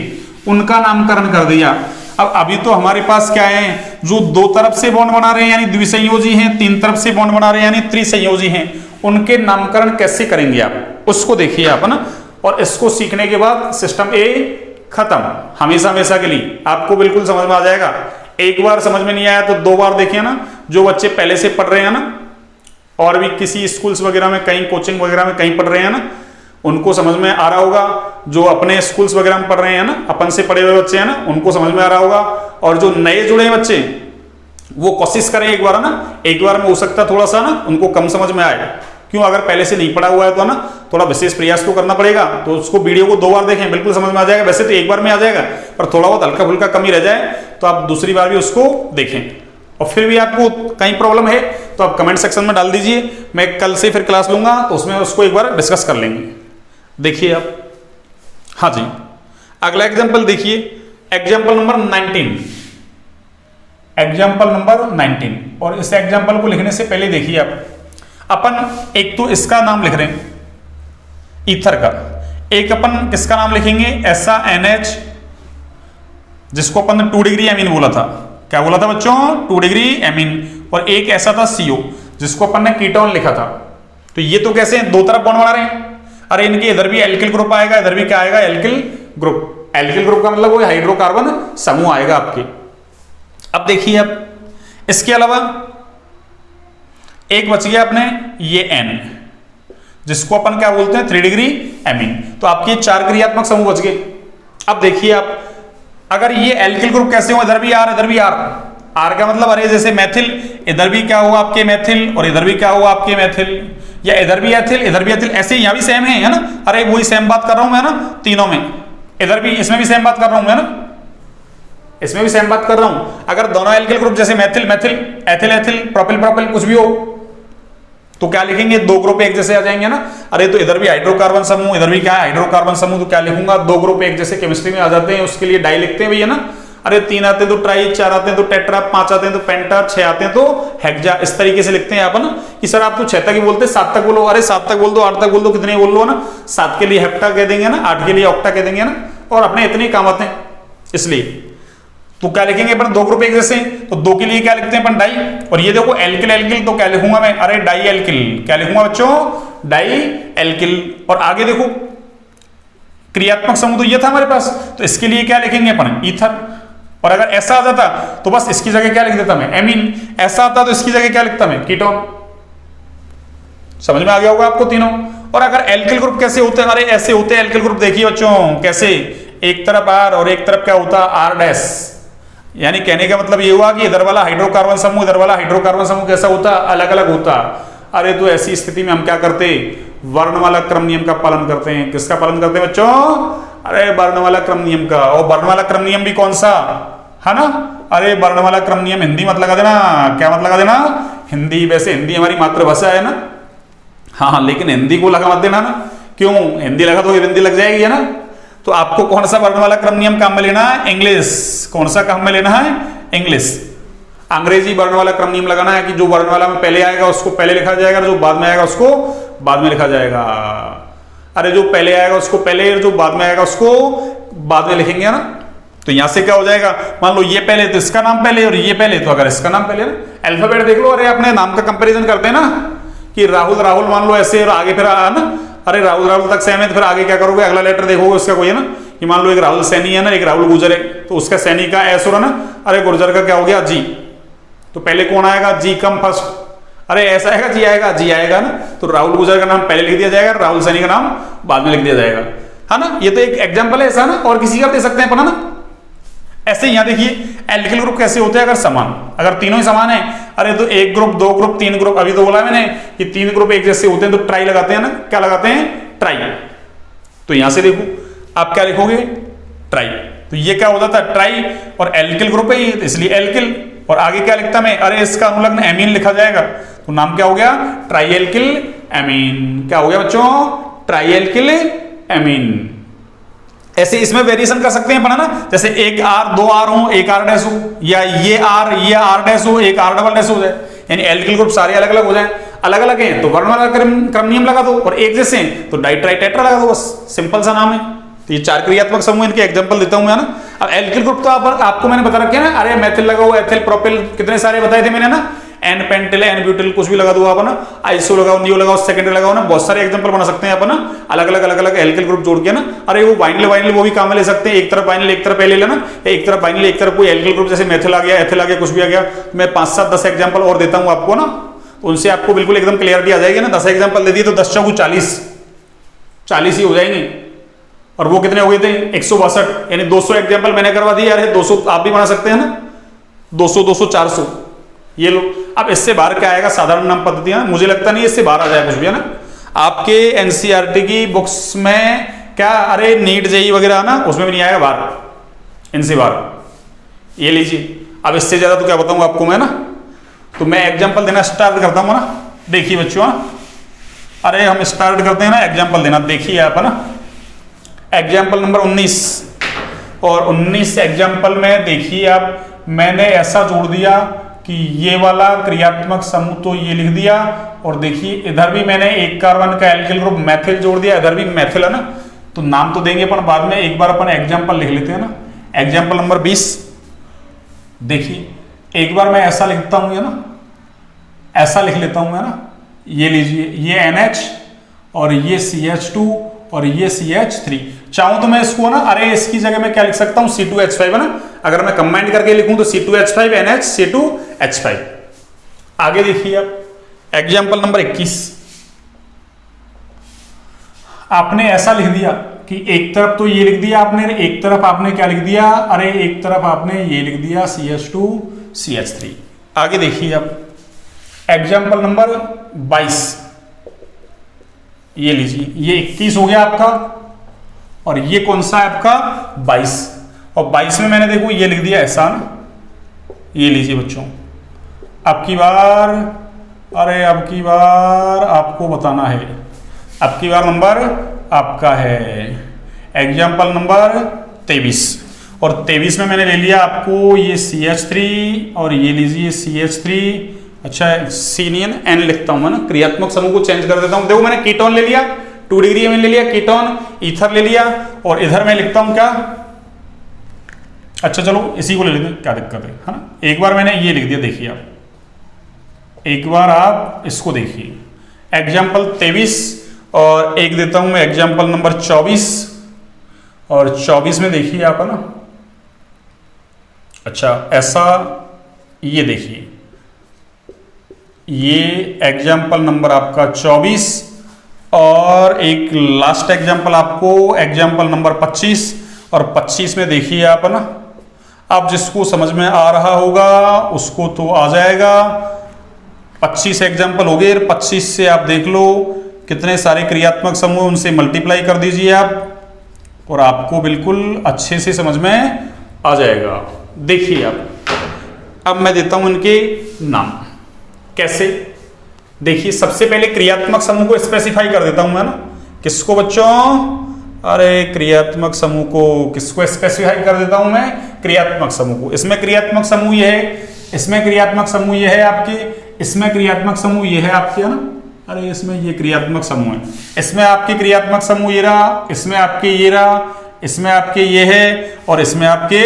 उनका नामकरण कर दिया। अब अभी तो हमारे पास क्या है, जो 2 तरफ से बॉन्ड बना रहे हैं यानी द्विसंयोजी हैं, 3 तरफ से बॉन्ड बना रहे हैं यानी त्रिसंयोजी हैं, उनके नामकरण कैसे करेंगे आप, उसको देखिए आप ना। और इसको सीखने के बाद सिस्टम ए खत्म, हमेशा हमेशा के लिए आपको बिल्कुल समझ में आ जाएगा। एक बार समझ में नहीं आया तो 2 बार देखिए ना। जो बच्चे पहले से पढ़ रहे हैं ना, और भी किसी स्कूल्स वगैरह में, कहीं कोचिंग वगैरह में कहीं पढ़ रहे हैं ना, उनको समझ में आ रहा होगा। जो अपने स्कूल्स वगैरह में पढ़ रहे हैं ना, अपन से पढ़े हुए बच्चे हैं ना, उनको समझ में आ रहा होगा। और जो नए जुड़े हैं बच्चे, वो कोशिश करें एक बार ना, एक बार में हो सकता थोड़ा सा ना उनको कम समझ में आएगा। क्यों, अगर पहले से नहीं पढ़ा हुआ है तो ना थोड़ा विशेष प्रयास तो करना पड़ेगा। तो उसको वीडियो को 2 बार देखें, बिल्कुल समझ में आ जाएगा। वैसे तो एक बार में आ जाएगा, पर थोड़ा बहुत हल्का फुल्का कमी रह जाए तो आप दूसरी बार भी उसको देखें। और फिर भी आपको कहीं प्रॉब्लम है तो आप कमेंट सेक्शन में डाल दीजिए, मैं कल से फिर क्लास लूंगा तो उसमें उसको एक बार डिस्कस कर लेंगे। देखिए आप, हाँ जी, अगला एग्जाम्पल देखिए, एग्जाम्पल नंबर 19। Example number 19। और इस एग्जाम्पल को लिखने से पहले देखिए आप, अपन एक तो इसका नाम लिख रहे हैं ईथर का, एक अपन किसका नाम लिखेंगे, ऐसा NH, जिसको अपन ने 2 डिग्री एमीन बोला था। क्या बोला था बच्चों, 2 डिग्री एमीन। और एक ऐसा था CO, जिसको अपन ने कीटोन लिखा था। तो ये तो कैसे 2 तरफ बॉन्ड बना रहे हैं। अरे इनके इधर भी एल्किल ग्रुप आएगा, इधर भी क्या आएगा, एल्किल ग्रुप। एल्किल ग्रुप का मतलब वो हाइड्रोकार्बन समूह आएगा आपके। अब देखिए, अब इसके अलावा एक बच गया अपने ये N, जिसको अपन क्या बोलते हैं 3 डिग्री एमीन। तो आपके 4 क्रियात्मक समूह बच गए। अब देखिए आप, अगर ये एल्किल ग्रुप कैसे हो, इधर भी R इधर भी R। R का मतलब अरे जैसे मैथिल, इधर भी क्या हुआ आपके मैथिल और इधर भी क्या हुआ आपके मैथिल, या इधर भी एथिल इधर भी एथिल, ऐसे यहां भी सेम है ना। अरे वही सेम बात कर रहा हूं मैं ना तीनों में, इधर भी इसमें भी सेम बात कर रहा हूं मैं ना, इसमें भी सेम बात कर रहा हूं। अगर दोनों एल्किल ग्रुप जैसे Maithil Maithil, ethyl ethyl, propyl propyl कुछ भी हो, तो क्या लिखेंगे, 2 ग्रुप एक जैसे आ जाएंगे ना। अरे तो इधर भी हाइड्रोकार्बन समूह, इधर भी क्या है हाइड्रोकार्बन समूह, तो क्या लिखूंगा, 2 ग्रुप एक जैसे केमिस्ट्री में आ जाते हैं, उसके लिए डाई लिखते हैं भैया ना। अरे 3 आते हैं तो ट्राई, 4 आते हैं तो टेट्रा, 5 आते हैं तो पेंटा, 6 आते हैं तो हेक्सा। इस तरीके से लिखते हैं अपन कि सर आप तो 6 तक ही बोलते, 7 तक बोलो। अरे 7 तक बोल दो, 8 तक बोल दो, कितने बोल लो ना। 7 के लिए हेप्टा कह देंगे ना, 8 के लिए ऑक्टा कह देंगे ना, और अपने इतने काम आते हैं। इसलिए तो क्या लिखेंगे अपन, 2 ग्रुप एक जैसे, तो 2 के लिए क्या लिखते हैं अपन, डाई। और ये देखो एल्किल एल्किल, तो क्या लिखूंगा मैं, अरे डाई एल्किल। क्या लिखूंगा बच्चों, डाई एल्किल। और आगे देखो क्रियात्मक समूह तो ये था हमारे पास, तो इसके लिए क्या लिखेंगे अपन, ईथर। और अगर ऐसा आ जाता तो बस इसकी जगह क्या लिख देता मैं, एमीन। ऐसा आता तो इसकी जगह क्या लिखता मैं, कीटोन। समझ में आ गया होगा आपको तीनों। और अगर एल्किल ग्रुप कैसे होते हैं, अरे ऐसे होते हैं एल्किल ग्रुप, देखिए बच्चों कैसे, एक तरफ R और एक तरफ क्या होता R डैश। यानी कहने का मतलब ये हुआ कि इधर वाला हाइड्रोकार्बन समूह, इधर वाला हाइड्रोकार्बन समूह कैसा होता, अलग अलग होता। अरे तो ऐसी स्थिति में हम क्या करते, वर्णमाला क्रम नियम का पालन करते हैं। किसका पालन करते हैं बच्चों, अरे वर्णमाला क्रम नियम का। और वर्णमाला क्रम नियम भी कौन सा है ना, अरे वर्णमाला क्रम नियम हिंदी मत लगा देना। क्या मत लगा देना, हिंदी। वैसे हिंदी हमारी मातृभाषा है ना, हाँ लेकिन हिंदी को लगा मत देना ना। क्यों, हिंदी लगा तो हिंदी लग जाएगी है ना। तो आपको कौन सा वर्णमाला क्रम नियम काम में लेना है, इंग्लिश। कौन सा काम में लेना है, इंग्लिश। अंग्रेजी वर्णमाला क्रम नियम लगाना है कि जो वर्णमाला में पहले आएगा उसको पहले लिखा जाएगा, जो बाद में आएगा उसको बाद में लिखा जाएगा। अरे जो पहले आएगा उसको पहले, जो बाद में आएगा उसको बाद में लिखेंगे ना। तो यहां से क्या हो जाएगा, मान लो ये पहले तो इसका नाम पहले, और ये पहले तो अगर इसका नाम पहले ना। अल्फाबेट देख लो, अरे अपने नाम का कंपैरिजन करते हैं ना कि राहुल राहुल मान लो ऐसे, और आगे फिर ना, अरे राहुल राहुल तक सेम है तो फिर आगे क्या करोगे, अगला लेटर देखोगे उसका कोई है ना। कि मान लो एक राहुल सैनी है ना, एक राहुल गुर्जर है, तो उसका सैनी का एस हो रहा ना, अरे गुर्जर का क्या हो गया जी। तो पहले कौन आएगा, जी कम फर्स्ट। अरे ऐसा आएगा, जी आएगा, जी आएगा ना। तो राहुल गुर्जर का नाम पहले लिख दिया जाएगा, राहुल सैनी का नाम बाद में लिख दिया जाएगा, है ना। ये तो एक एग्जाम्पल है ऐसा ना, और किसी का दे सकते हैं अपन ना। ऐसे यहां देखिए एल्किल ग्रुप कैसे होते हैं, अगर समान, अगर तीनों ही समान है। अरे तो 1 ग्रुप 2 ग्रुप 3 ग्रुप, अभी तो बोला मैंने कि 3 ग्रुप एक जैसे होते हैं तो ट्राई लगाते हैं ना। क्या लगाते हैं, ट्राई। तो यहां से देखो आप क्या लिखोगे, ट्राई। तो ये क्या हो जाता है, ट्राई। और एल्किल ग्रुप है ये, इसलिए एल्किल। और आगे क्या लिखता मैं, अरे इसका अनुलग्न एमीन लिखा जाएगा, तो नाम क्या हो गया, ट्राई एल्किल एमीन। क्या हो गया बच्चों, ट्राई एल्किल एमीन। ऐसे इसमें वेरिएशन कर सकते हैं अपन ना, जैसे एक R 2 R हो, एक R डैश हो, या ये R डैश हो, एक R डबल डैश हो जाए। यानी एल्किल ग्रुप सारे अलग अलग हो जाए। अलग अलग हैं तो वर्णमाला क्रम नियम लगा दो, और एक जैसे हैं तो डाई ट्राई टेट्रा लगा दो, बस सिंपल सा नाम है। तो ये 4 क्रियात्मक समूह, इनके एग्जांपल देता हूं मैं ना। अब एल्किल ग्रुप तो आपको मैंने बता रखे ना, अरे मेथिल लगा हुआ, एथिल प्रोपिल, कितने सारे बताए थे मैंने ना, एन पेंटिल एन ब्यूटिल, कुछ भी लगा दो आप ना, आइसो लगाओ, नियो लगाओ, सेकेंडरी लगाओ ना, बहुत सारे एग्जांपल बना सकते हैं अपन ना, अलग अलग एल्किल ग्रुप जोड़ के ना। अरे वो वाइनिल वो भी काम में ले सकते हैं, एक तरफ वाइनिल एक तरफ ले लेना, एक तरफ वाइनिल एक तरफ कोई एल्किल ग्रुप, जैसे मेथिल आ गया, एथिल आ गया, कुछ भी आ गया। मैं 5 7 10 एग्जांपल और देता हूं आपको ना, उनसे आपको बिल्कुल एकदम क्लियरिटी आ जाएगी ना। 10 एग्जांपल दे दिए तो 10 चौगु 40 ही हो जाएंगे। और वो कितने हो गए थे, 162, यानी 200 एग्जांपल मैंने करवा दिए। अरे 200 आप भी बना सकते हैं ना, 200 200 400 ये लो। अब इससे बाहर क्या आएगा, साधारण नाम पद्धतियां, मुझे लगता नहीं इससे बाहर आ जाए कुछ भी है ना। आपके एनसीईआरटी की बुक्स में क्या, अरे नीट जेई वगैरह ना, उसमें भी नहीं आएगा बाहर, इनसे बाहर। ये लीजिए। अब इससे ज्यादा तो क्या बताऊं आपको मैं ना, तो मैं एग्जांपल देना स्टार्ट करता हूं ना। देखिए बच्चों, अरे हम स्टार्ट करते हैं ना एग्जांपल देना। देखिए आप ना, एग्जाम्पल नंबर 19 और 19 एग्जाम्पल में देखिए आप, मैंने ऐसा जोड़ दिया कि ये वाला क्रियात्मक समूह तो ये लिख दिया, और देखिए इधर भी मैंने एक कार्बन का एल्किल ग्रुप मैथिल जोड़ दिया, इधर भी मैथिल है ना। तो नाम तो देंगे अपन बाद में, एक बार अपन एग्जाम्पल लिख लेते हैं ना। एग्जाम्पल नंबर 20 देखिए, एक बार मैं ऐसा लिखता हूं ना, ऐसा लिख लेता हूं मैं ना। ये लीजिए, ये NH और ये CH2 और ये CH3। चाहूं तो मैं इसको ना, अरे इसकी जगह में क्या लिख सकता हूं, C2H5 है ना। अगर मैं कंबाइन करके लिखूं तो C2H5 NH C2H5। आगे देखिए आप एग्जाम्पल नंबर 21। आपने ऐसा लिख दिया कि एक तरफ तो ये लिख दिया आपने, एक तरफ आपने क्या लिख दिया, अरे एक तरफ आपने ये लिख दिया CH2 CH3। आगे देखिए आप एग्जाम्पल नंबर 22। ये लीजिए, ये 21 हो गया आपका, और ये कौन सा है आपका 22। और 22 में मैंने देखो ये लिख दिया ऐसा ना। ये लीजिए बच्चों, अब की बार, अरे अब की बार आपको बताना है, अब की बार नंबर आपका है एग्जाम्पल नंबर 23। और 23 में मैंने ले लिया आपको ये CH3 और ये लीजिए CH3। अच्छा सीनियन N लिखता हूं मैं ना, क्रियात्मक समूह को चेंज कर देता हूं। देखो मैंने कीटोन ले लिया, 2 डिग्री में ले लिया कीटोन, ईथर ले लिया, और इधर मैं लिखता हूं क्या, अच्छा चलो इसी को ले लेते हैं, क्या दिक्कत है ना। एक बार मैंने ये लिख दिया, देखिए आप, एक बार आप इसको देखिए एग्जाम्पल 23, और एक देता हूं मैं एग्जाम्पल नंबर 24। और 24 में देखिए आप है ना, अच्छा ऐसा, ये देखिए ये एग्जाम्पल नंबर आपका 24, और एक लास्ट एग्जाम्पल आपको एग्जाम्पल नंबर 25। और 25 में देखिए आप है ना, अब जिसको समझ में आ रहा होगा उसको तो आ जाएगा। 25 एग्जाम्पल हो गए, 25 से आप देख लो कितने सारे क्रियात्मक समूह, उनसे मल्टीप्लाई कर दीजिए आप, और आपको बिल्कुल अच्छे से समझ में आ जाएगा। देखिए आप, अब मैं देता हूं इनके नाम। कैसे, देखिए सबसे पहले क्रियात्मक समूह को स्पेसिफाई कर देता हूं मैं ना। किसको बच्चों, अरे क्रियात्मक समूह को किसको स्पेसिफाई कर देता हूं मैं, क्रियात्मक समूह को। इसमें क्रियात्मक समूह ये है, इसमें क्रियात्मक समूह ये है आपके, इसमें क्रियात्मक समूह ये है आपके, है ना। अरे इसमें ये क्रियात्मक समूह है, इसमें आपके क्रियात्मक समूह ये रहा, इसमें आपके ये रहा, इसमें आपके ये है, और इसमें आपके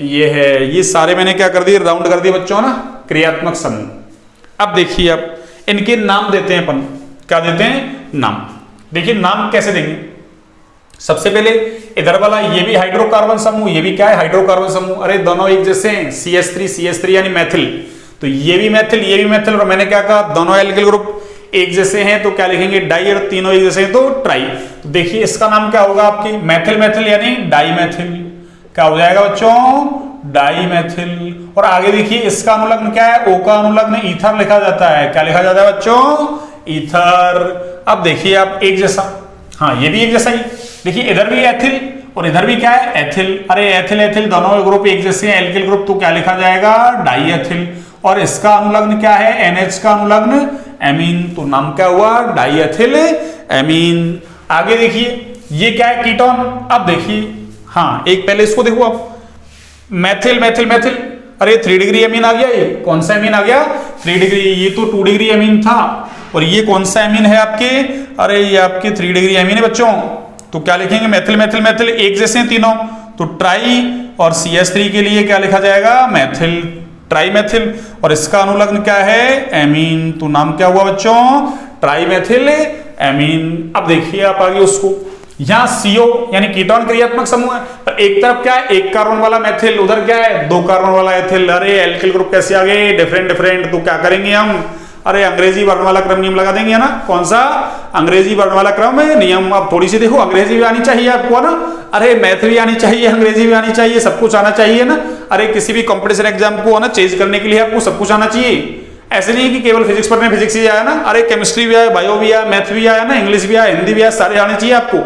ये है। ये सारे मैंने क्या कर दिए, राउंड कर दिए बच्चों ना, क्रियात्मक समूह। अब देखिए अब इनके नाम देते हैं अपन, क्या देते हैं, नाम। देखिए नाम कैसे देंगे, सबसे पहले इधर वाला ये भी हाइड्रोकार्बन समूह, ये भी क्या है, हाइड्रोकार्बन समूह। अरे दोनों एक जैसे हैं, CH3 यानी मैथिल, तो ये भी मैथिल ये भी मैथिल। और मैंने क्या कहा, दोनों एल्किल ग्रुप एक जैसे हैं तो क्या लिखेंगे, डाई, और तीनों एक जैसे हैं तो ट्राई। तो देखिए इसका नाम क्या होगा आपकी, मैथिल मैथिल यानी डाई मैथिल। क्या हो जाएगा बच्चों, डाई मैथिल। और आगे देखिए इसका अनुलग्न क्या है, O का अनुलग्न ईथर लिखा जाता है। क्या लिखा जाता है बच्चों, ईथर। अब देखिए आप एक जैसा, हाँ ये भी एक जैसा ही। देखिए इधर भी एथिल और इधर भी क्या है, एथिल। अरे एथिल एथिल दोनों ग्रुप एक जैसे हैं, एल्किल ग्रुप, तो क्या लिखा जाएगा, डाई एथिल। और इसका अनुलग्न क्या है, NH का अनुलग्न एमीन, तो नाम क्या हुआ, डाई एथिल एमीन। आगे देखिए ये क्या है, कीटोन। अब देखिए, हाँ एक पहले इसको देखो आप, मैथिल मैथिल मैथिल। अरे 3 डिग्री एमीन आ गया, ये कौन सा एमीन आ गया, 3 डिग्री। ये तो 2 डिग्री एमीन था, और ये कौन सा एमीन है आपके, अरे ये आपके 3 डिग्री एमीन है बच्चों। तो क्या लिखेंगे, मैथिल मैथिल मैथिल, एक जैसे हैं तीनों, तो ट्राई। और CH3 के लिए क्या लिखा जाएगा, मैथिल, ट्राई मैथिल। और इसका अनुलग्न क्या है, एमीन, तो नाम क्या हुआ बच्चों, ट्राई मैथिल एमीन। अब देखिए आप आगे उसको, यहां CO यानी कीटोन क्रियात्मक समूह है, पर एक तरफ क्या है, 1 कार्बन वाला मैथिल, उधर क्या है 2 कार्बन वाला एथिल। अरे एल्किल ग्रुप कैसे आ गए, डिफरेंट डिफरेंट। तो क्या करेंगे हम, अरे अंग्रेजी वर्ण वाला क्रम नियम लगा देंगे, है ना। कौन सा, अंग्रेजी वर्ण वाला क्रम है नियम। अब थोड़ी सी देखो, अंग्रेजी भी आनी चाहिए आपको, है ना। अरे मैथ भी आनी चाहिए, अंग्रेजी भी आनी चाहिए, सब कुछ आना चाहिए ना। अरे किसी भी कंपटीशन एग्जाम को है ना चेंज करने के लिए आपको सब कुछ आना चाहिए। ऐसे नहीं कि केवल फिजिक्स पढ़ने फिजिक्स ही आया ना, अरे केमिस्ट्री भी आया, बायो भी आया, मैथ भी आया ना, इंग्लिश भी आया, हिंदी भी आया, सारे आने चाहिए आपको,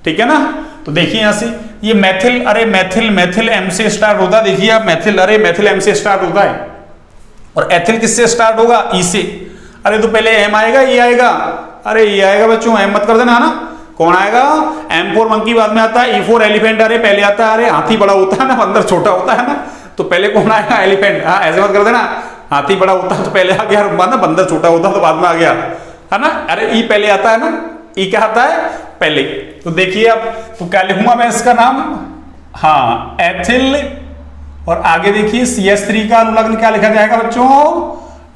ठीक है ना। तो देखिए यहां से ये मैथिल, अरे मैथिल मैथिल M से स्टार्ट होता है। देखिए आप मैथिल, अरे मैथिल M से स्टार्ट होता है, और एथिल किससे स्टार्ट होगा, E से। अरे तो पहले M आएगा, ये आएगा, अरे ये आएगा बच्चों, M मत कर देना, है ना। कौन आएगा, M4 मंकी बाद में आता है, E4 एलिफेंट, अरे पहले आता है, अरे हाथी बड़ा होता है ना, बंदर छोटा होता है ना, तो पहले कौन आएगा, एलिफेंट। हाँ ऐसे मत कर देना, हाथी बड़ा होता है तो पहले आ गया, ना बंदर छोटा होता है तो बाद में आ गया, है ना। अरे E पहले आता है ना, E क्या आता है पहले। तो देखिए अब, तो क्या लिखूंगा मैं इसका नाम, हाँ एथिल। और आगे देखिए CH3 का अनुलग्न क्या लिखा जाएगा बच्चों,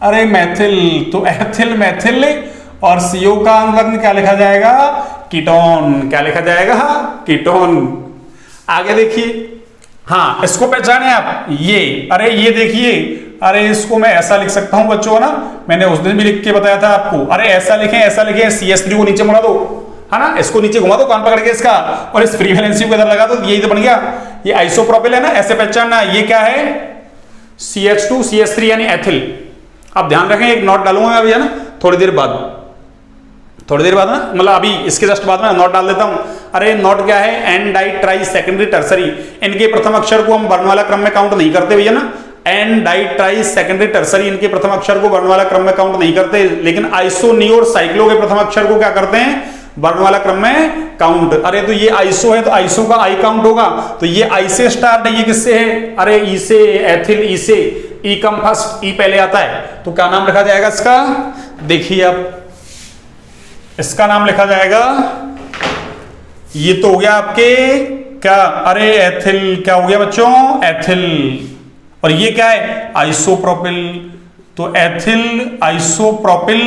अरे मैथिल, तो एथिल मैथिल। और CO का अनुलग्न क्या लिखा जाएगा? कीटोन। क्या लिखा जाएगा? कीटोन। आगे देखिए, हाँ इसको पहचाने आप, ये, अरे ये देखिए, अरे इसको मैं ऐसा लिख सकता हूं बच्चों ना, मैंने उस दिन भी लिख के बताया था आपको, अरे ऐसा लिखें CH3 को नीचे मुड़ा दो, है ना, इसको नीचे घुमा दो कान पकड़ के इसका, और इस फ्री वैलेंसी को इधर लगा दो, यही तो बन गया, ये आइसोप्रोपिल है ना, ऐसे पहचानना। ये क्या है? CH2 CH3 यानी एथिल। अब ध्यान रखें, एक नोट डालूंगा अभी, है ना, थोड़ी देर बाद ना, मतलब अभी इसके जस्ट बाद में नोट डाल देता हूं। अरे नोट क्या है? एन डाई ट्राई सेकेंडरी टर्सरी, इनके प्रथम अक्षर को हम वर्णमाला क्रम में काउंट नहीं करते भैया ना। एन डाई ट्राई सेकेंडरी टर्सरी, इनके प्रथम अक्षर को वर्णमाला क्रम में काउंट नहीं करते, लेकिन आइसो, नियो और साइक्लो के प्रथम अक्षर को क्या करते हैं? वर्णमाला क्रम में काउंट। अरे तो ये आइसो है तो आइसो का आई काउंट होगा, तो ये आई से स्टार्ट है, ये किससे है? अरे ई से, एथिल ई से, ई कम फर्स्ट, ई पहले आता है, तो क्या नाम रखा जाएगा इसका? देखिए अब इसका नाम लिखा जाएगा, ये तो हो गया आपके क्या? अरे एथिल, क्या हो गया बच्चों? एथिल। और ये क्या है? आइसोप्रोपिल। तो एथिल आइसोप्रोपिल,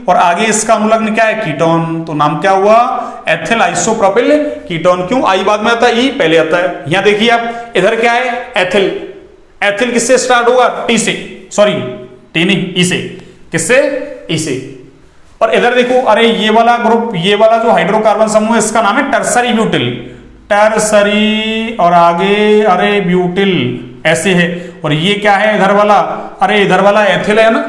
और आगे इसका अनुलग्न क्या है? कीटोन। तो नाम क्या हुआ? Ethyl isopropyl ketone. क्यों? आई बाद में आता है, ई पहले आता है। यहां देखिए आप, इधर क्या है? एथिल। एथिल किससे स्टार्ट होगा? टी से, सॉरी टी नहीं, ई से। किससे? ई से। और इधर देखो, अरे ये वाला ग्रुप, ये वाला जो हाइड्रोकार्बन समूह है, इसका नाम है टर्सरी ब्यूटिल। टर्सरी, और आगे अरे ब्यूटिल ऐसे है। और ये क्या है इधर वाला? अरे इधर वाला एथिल है ना।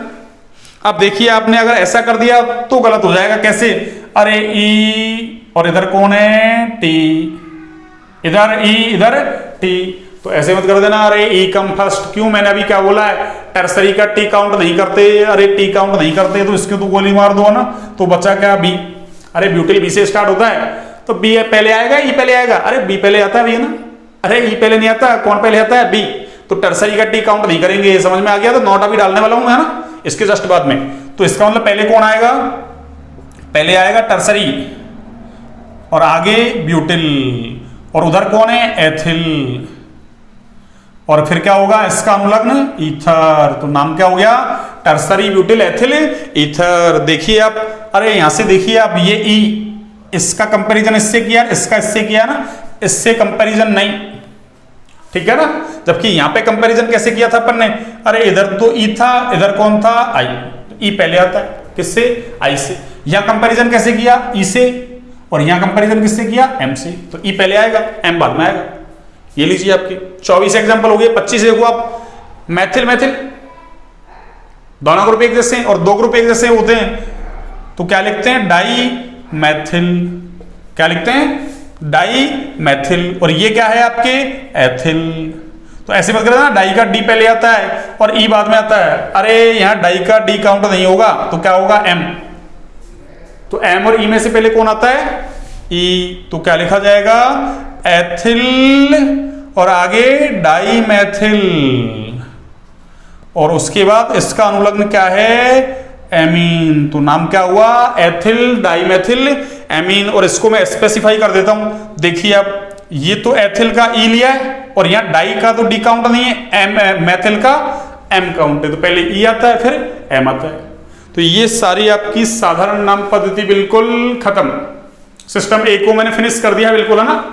अब देखिए, आपने अगर ऐसा कर दिया तो गलत हो जाएगा। कैसे? अरे ई, और इधर कौन है? टी। इधर ई, इधर टी, तो ऐसे मत कर देना। अरे ई कम फर्स्ट, क्यों? मैंने अभी क्या बोला है? टर्सरी का टी काउंट नहीं करते। अरे टी काउंट नहीं करते तो इसके तो गोली मार दो ना, तो बचा क्या? बी। अरे ब्यूटिल बी से स्टार्ट होता है, तो बी पहले आएगा, ई पहले आएगा? अरे बी पहले आता है भैया ना। अरे ई पहले नहीं आता, कौन पहले आता है? बी। तो टर्सरी का टी काउंट नहीं करेंगे, समझ में आ गया? तो नोट अभी डालने वाला हूं, है ना, इसके जस्ट बाद में। तो इसका मतलब पहले कौन आएगा? पहले आएगा टर्सरी, और आगे ब्यूटिल, और उधर कौन है? एथिल, और फिर क्या होगा? इसका अनुलग्न ईथर। तो नाम क्या हो गया? Tertiary butyl ethyl ether. देखिए आप, अरे यहां से देखिए आप, ये ई, इसका कंपैरिजन इससे किया, इसका इससे किया ना, इससे कंपैरिजन नहीं, ठीक है ना। जबकि यहां पे कंपैरिजन कैसे किया था अपन ने? अरे इधर तो ई था, इधर कौन था? आई। तो ई पहले आता है, किससे? आई से। यहां कंपैरिजन कैसे किया? ई से। और यहां कंपैरिजन किससे किया? एम से। तो ई पहले आएगा, एम बाद में आएगा। ये लीजिए आपके 24 एग्जाम्पल हो गए। 25 देखो आप, मैथिल मैथिल, दोनों ग्रुप एक जैसे और दो ग्रुप एक जैसे होते हैं, तो क्या लिखते हैं? डाई मैथिल। क्या लिखते हैं? डाई मैथिल। और ये क्या है आपके? एथिल। तो ऐसे मत करना, डाई का डी पहले आता है और ई बाद में आता है। अरे यहां डाई का डी काउंट नहीं होगा, तो क्या होगा? एम। तो एम और ई में से पहले कौन आता है? ई। तो क्या लिखा जाएगा? एथिल, और आगे डाई मैथिल, और उसके बाद इसका अनुलग्न क्या है? एमीन। तो नाम क्या हुआ? Ethyl dimethyl amine. और इसको मैं स्पेसिफाई कर देता हूं, देखिए आप, ये तो एथिल का ई लिया है, और यहां डाई का तो डी काउंट नहीं है, एम मैथिल का एम काउंट है, तो पहले ई आता है फिर एम आता है। तो ये सारी आपकी साधारण नाम पद्धति बिल्कुल खत्म। सिस्टम ए को मैंने फिनिश कर दिया बिल्कुल, है ना,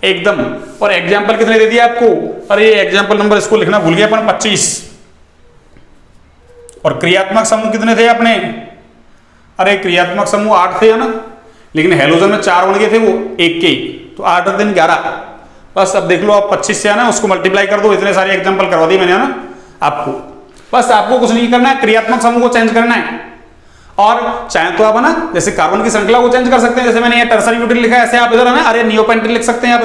एकदम। और एग्जाम्पल कितने दे दिए आपको? अरे एग्जाम्पल नंबर इसको लिखना भूल गया अपन, 25। और क्रियात्मक समूह कितने थे अपने? अरे क्रियात्मक समूह 8 थे, है ना, लेकिन हेलोजन में 4 बन गए थे, वो एक के, तो 8 और 3 11। बस अब देख लो आप, 25 से है ना, उसको मल्टीप्लाई कर दो। इतने सारे एग्जाम्पल करवा दिए मैंने, है ना आपको। बस आपको कुछ नहीं करना है, क्रियात्मक समूह को चेंज करना है। और चाहे तो आप है ना, जैसे कार्बन की श्रृंखला को चेंज कर सकते हैं, जैसे मैंने ये टर्सरी ब्यूटिल लिखा है, ऐसे आप इधर है ना, अरे नियोपेंटिल लिख सकते हैं आप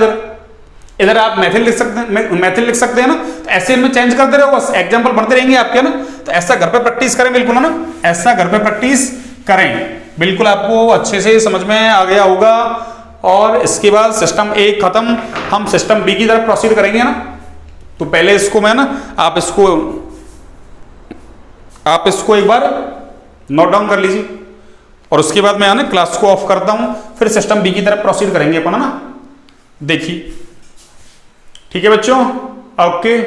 इधर आप मैथिल लिख सकते हैं, मैथिल लिख सकते हैं ना। तो ऐसे इनमें चेंज करते रहो, बस एग्जाम्पल बढ़ते रहेंगे आपके, ना। तो ऐसा घर पे प्रैक्टिस करें बिल्कुल, है ना, ऐसा घर पे प्रैक्टिस करें बिल्कुल, आपको अच्छे से समझ में आ गया होगा। और इसके बाद सिस्टम ए खत्म, हम सिस्टम बी की तरफ प्रोसीड करेंगे, ना। तो पहले इसको मैं ना, आप इसको एक बार नोट डाउन कर लीजिए, और उसके बाद मैं ना क्लास को ऑफ करता हूं, फिर सिस्टम बी की तरफ प्रोसीड करेंगे अपन, है ना। देखिए, ठीक है बच्चों, ओके।